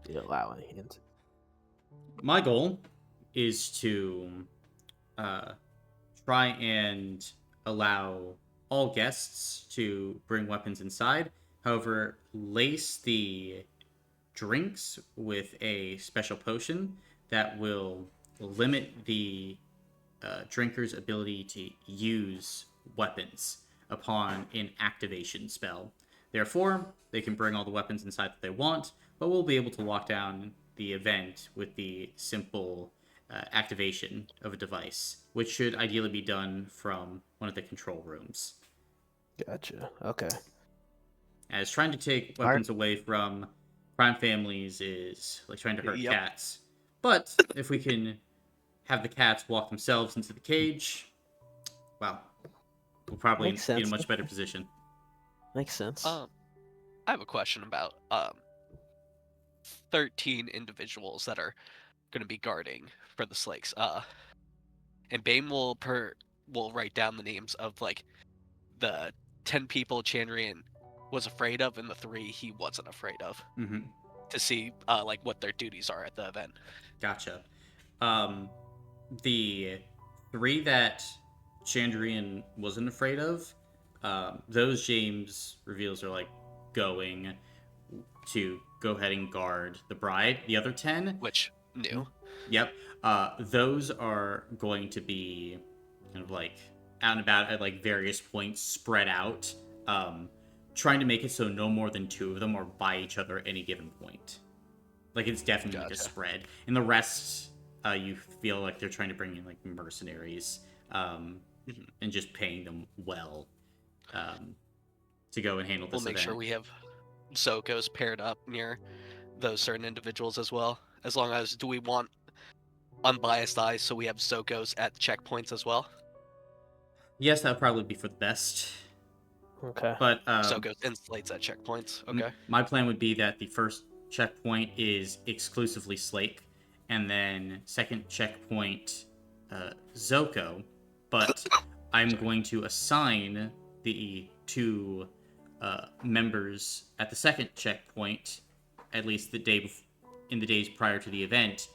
you allowing? My goal is to try and allow all guests to bring weapons inside. However, lace the drinks with a special potion that will limit the drinker's ability to use weapons upon an activation spell. Therefore, they can bring all the weapons inside that they want, but we'll be able to lock down the event with the simple activation of a device, which should ideally be done from one of the control rooms. Gotcha. Okay. As trying to take weapons away from crime families is like trying to hurt cats. But if we can have the cats walk themselves into the cage, well, we'll probably be in a much better position. Makes sense. I have a question about 13 individuals that are going to be guarding for the Slakes. And Bane will write down the names of like the 10 people Chandrian was afraid of, and the 3 he wasn't afraid of. Mm-hmm. To see like what their duties are at the event. Gotcha. The 3 that Chandrian wasn't afraid of, those James reveals are like going to go ahead and guard the bride. The other 10, which new. Yep. Those are going to be kind of like out and about at like various points spread out, trying to make it so no more than 2 of them are by each other at any given point. Like it's definitely like a spread. And the rest, you feel like they're trying to bring in like mercenaries, and just paying them well, to go and handle this We'll make event. sure we have Zoccos paired up near those certain individuals as well. As long as, do we want unbiased eyes so we have Zoccos at checkpoints as well? Yes, that would probably be for the best. Okay. But Zoccos and slates at checkpoints. Okay. My plan would be that the first checkpoint is exclusively Slake, and then second checkpoint, Zocco. But I'm going to assign the 2 members at the second checkpoint, at least in the days prior to the event,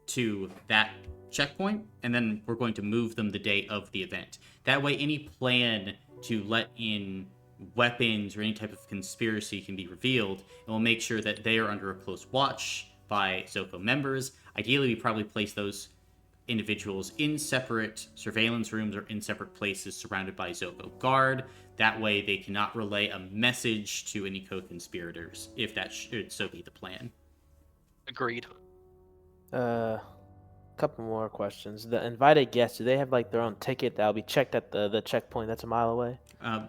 to that checkpoint, and then we're going to move them the day of the event. That way, any plan to let in weapons or any type of conspiracy can be revealed, and we'll make sure that they are under a close watch by Zocco members. Ideally, we probably place those individuals in separate surveillance rooms or in separate places surrounded by Zocco guard. That way, they cannot relay a message to any co-conspirators, if that should so be the plan. Agreed. Couple more questions. The invited guests, do they have like their own ticket that'll be checked at the checkpoint that's a mile away?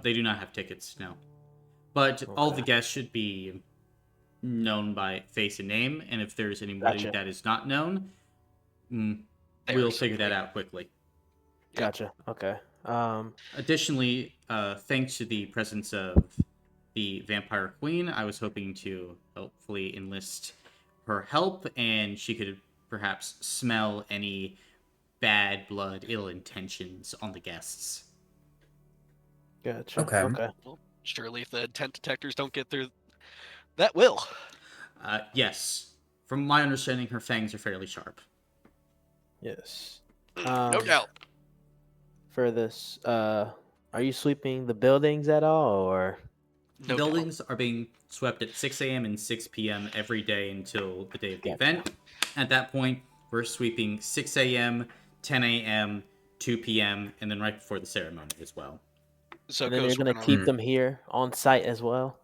They do not have tickets, no. But all the guests should be known by face and name, and if there's anybody that is not known, we'll figure that out quickly. Gotcha. Okay. Additionally, thanks to the presence of the Vampire Queen, I was hoping to hopefully enlist her help, and she could perhaps smell any bad blood, ill intentions on the guests. Gotcha. Okay. Well, surely if the intent detectors don't get through, that will. Yes. From my understanding, her fangs are fairly sharp. Yes. No doubt. For this, are you sweeping the buildings at all, or? The buildings are being swept at 6 a.m. and 6 p.m. every day until the day of the event. At that point, we're sweeping 6 a.m., 10 a.m., 2 p.m., and then right before the ceremony as well. So then you're going to keep them here on site as well?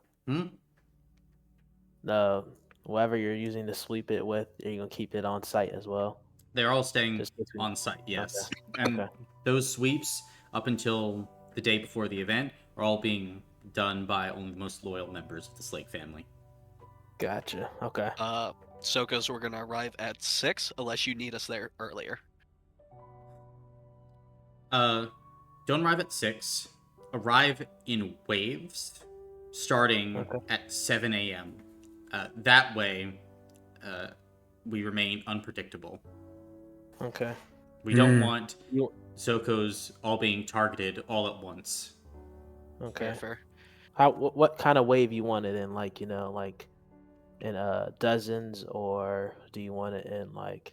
Whoever you're using to sweep it with, are you going to keep it on site as well? They're all staying on site, yes. Okay. And those sweeps, up until the day before the event, are all being done by only the most loyal members of the Slake family. Gotcha. Okay. Zoccos, we're going to arrive at 6, unless you need us there earlier. Don't arrive at 6. Arrive in waves, starting at 7 a.m. That way, we remain unpredictable. Okay. We don't want Zoccos all being targeted all at once. Okay. Fair. What kind of wave you want it in? Like, like in dozens, or do you want it in like,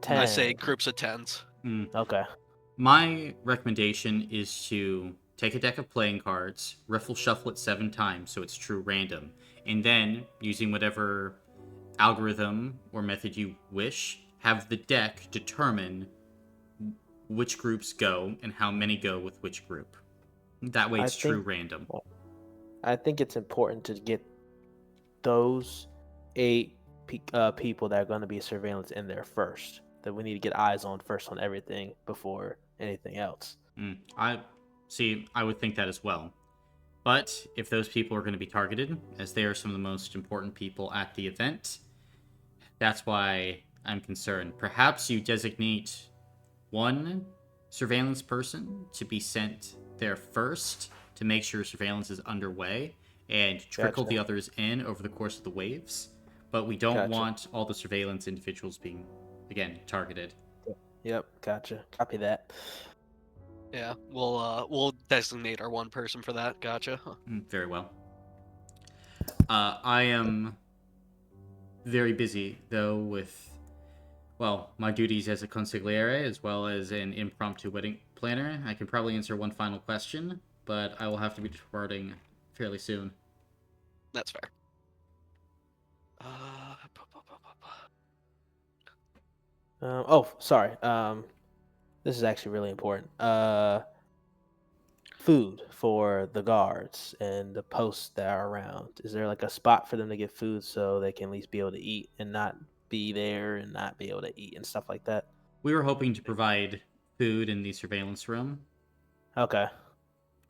10? I say groups of 10s. Okay. My recommendation is to take a deck of playing cards, riffle shuffle it 7 times so it's true random, and then, using whatever algorithm or method you wish, have the deck determine which groups go and how many go with which group. That way it's true random. I think it's important to get those 8 people that are going to be surveillance in there first. That we need to get eyes on first on everything before anything else. I would think that as well. But if those people are going to be targeted, as they are some of the most important people at the event, that's why I'm concerned. Perhaps you designate one surveillance person to be sent there first to make sure surveillance is underway and trickle the others in over the course of the waves. But we don't want all the surveillance individuals being, again, targeted. Yep, gotcha. Copy that. Yeah, we'll designate our one person for that. Gotcha. Very well. I am very busy, though, with, well, my duties as a consigliere as well as an impromptu wedding planner. I can probably answer one final question, but I will have to be departing fairly soon. That's fair. Oh, sorry. This is actually really important. Food for the guards and the posts that are around. Is there like a spot for them to get food so they can at least be able to eat and not be there and not be able to eat and stuff like that? We were hoping to provide food in the surveillance room, Okay.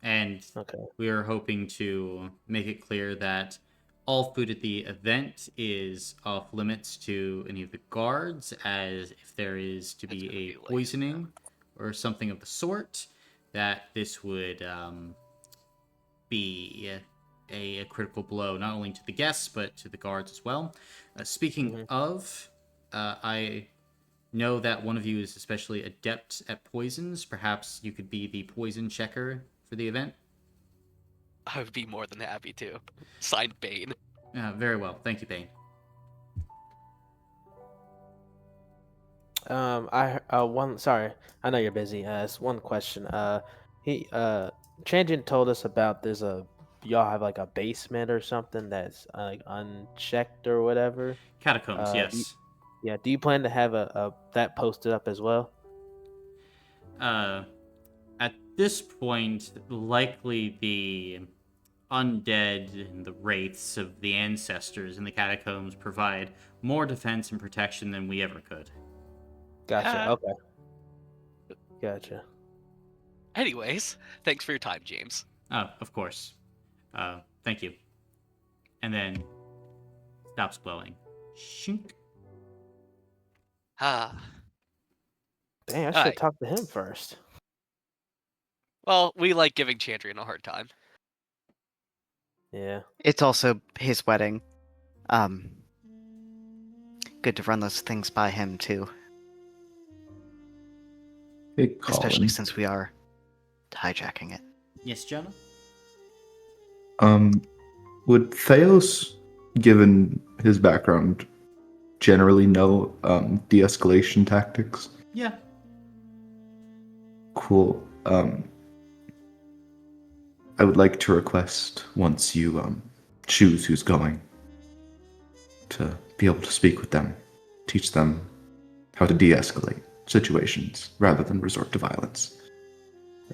and Okay. we are hoping to make it clear that all food at the event is off limits to any of the guards, as if there is to be a poisoning or something of the sort, that this would be a critical blow not only to the guests but to the guards as well. Speaking of, I know that one of you is especially adept at poisons. Perhaps you could be the poison checker for the event. I would be more than happy to. Signed, Bane. Very well. Thank you, Bane. Sorry, I know you're busy. It's one question. Chandrian told us about y'all have like a basement or something that's like unchecked or whatever. Catacombs, yes. Do you plan to have a that posted up as well? At this point, likely the undead and the wraiths of the ancestors in the catacombs provide more defense and protection than we ever could. Gotcha. Okay. Gotcha. Anyways, thanks for your time, James. Oh, of course. Thank you. And then stops blowing. Shink. Ah. Dang, I should have talked to him first. Well, we like giving Chandrian a hard time. Yeah. It's also his wedding. Good to run those things by him too. Hey, Colin. Especially since we are hijacking it. Yes, Jonah? Would Theos, given his background, generally know de-escalation tactics? Yeah. Cool. I would like to request, once you choose who's going, to be able to speak with them, teach them how to de-escalate situations rather than resort to violence.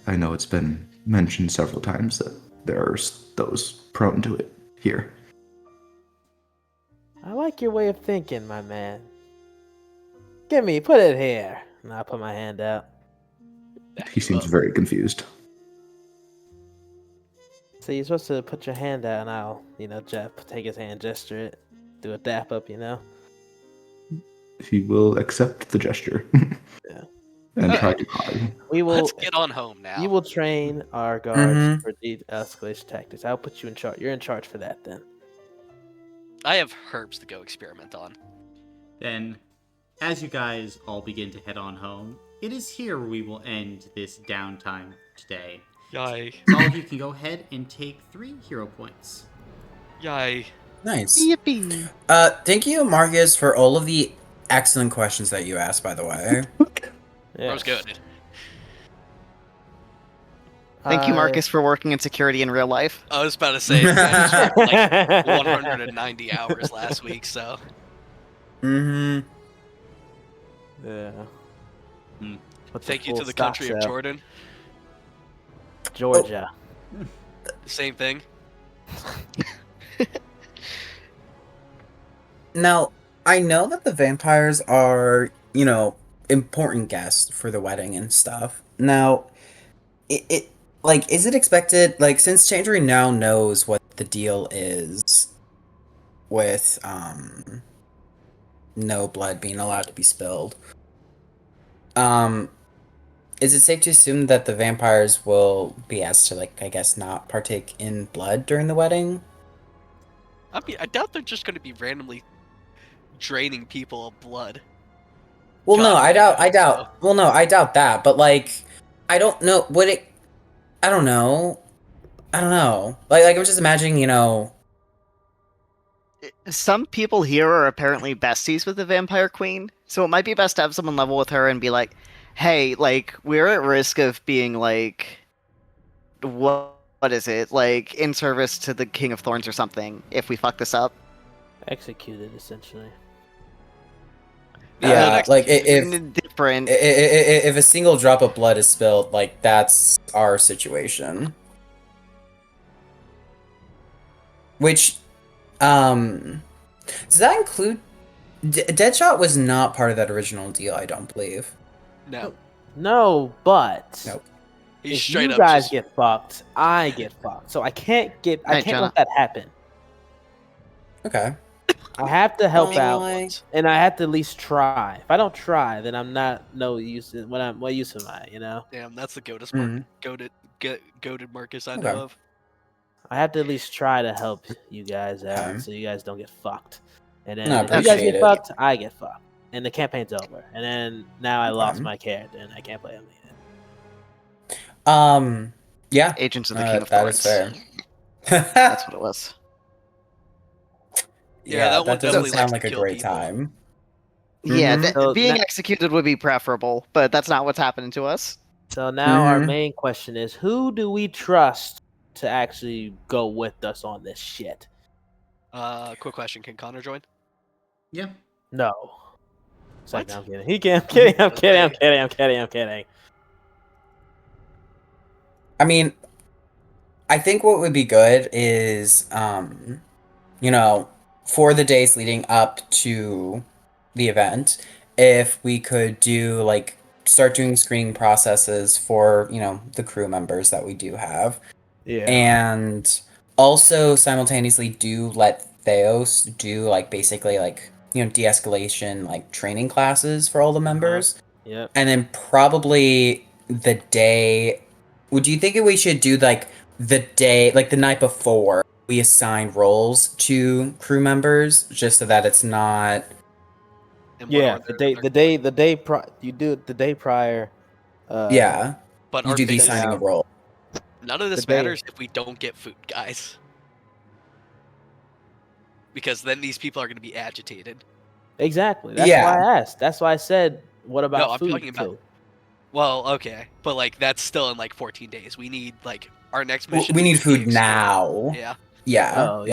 I know it's been mentioned several times that there are those prone to it here. I like your way of thinking, my man. Put it here. And I'll put my hand out. He seems very confused. So you're supposed to put your hand out and I'll, Jeff, take his hand, gesture it, do a dap up, He will accept the gesture. Yeah. And try to hide. Let's get on home now. You will train our guards for de-escalation tactics. I'll put you in charge. You're in charge for that then. I have herbs to go experiment on. Then, as you guys all begin to head on home, it is here we will end this downtime today. Yay. So all of you can go ahead and take 3 hero points. Yay. Nice. Yippee! Thank you, Marcus, for all of the excellent questions that you asked, by the way. That was good. Thank you, Marcus, for working in security in real life. I was about to say, I spent like 190 hours last week, so. Yeah. Thank you to the country of Jordan. Georgia. Same thing. Now, I know that the vampires are, important guests for the wedding and stuff. Now, is it expected, since Chandrian now knows what the deal is with, no blood being allowed to be spilled, is it safe to assume that the vampires will be asked to, not partake in blood during the wedding? I mean, I doubt they're just going to be randomly draining people of blood. Well, no, I doubt. Well, no, I doubt that. But I don't know. Would it... I don't know. I don't know. Like I'm just imagining, you know... Some people here are apparently besties with the Vampire Queen, so it might be best to have someone level with her and be like, hey, like, we're at risk of being, like, what is it? Like, in service to the King of Thorns or something, if we fuck this up. Executed, essentially. Yeah, like different. If a single drop of blood is spilled, like that's our situation. Which, does that include? Deadshot was not part of that original deal, I don't believe. No. No, but Nope. He's if straight you up guys just... get fucked, I get fucked. So I can't Right, let that happen. Okay. I have to help out, Like... and I have to at least try. If I don't try, then I'm not no use. What use am I? You know. Damn, that's the goated Mhm. goated Marcus I Okay. know of. I have to at least try to help you guys out, Okay. so you guys don't get fucked. And then No, I if you guys appreciate get it. fucked, I get fucked, and the campaign's over. And then now I lost Okay. my character, and I can't play him again. Yeah. Agents of the King of That Thorns. is fair. That's what it was. Yeah, that one that doesn't definitely sound likes like to a kill great people. time. Yeah, Mhm. So being na- executed would be preferable, but that's not what's happening to us. So now our Mhm. main question is, who do we trust to actually go with us on this shit? Quick question: can Connor join? Yeah. No. What? I'm kidding. He can. I'm kidding. I'm kidding. I'm kidding. I'm kidding. I'm kidding. I mean, I think what would be good is, you know, for the days leading up to the event, if we could do like start doing screening processes for, you know, the crew members that we do have. Yeah. And also simultaneously do let Theos do like basically like, you know, de-escalation like training classes for all the members. Yep. And then probably the day, would you think we should do like the day, like the night before we assign roles to crew members just so that it's not... And what Yeah. order You do it the day prior. Yeah. But You our do the thing is, assigning of role. none of this The day- matters if we don't get food, guys. Because then these people are going to be agitated. Exactly. That's Yeah. why I asked. That's why I said, what about No, I'm food talking about- too? Well, okay, but like that's still in like 14 days. We need like our next W- mission. We is need to be food explored. now. Yeah. Yeah. Oh,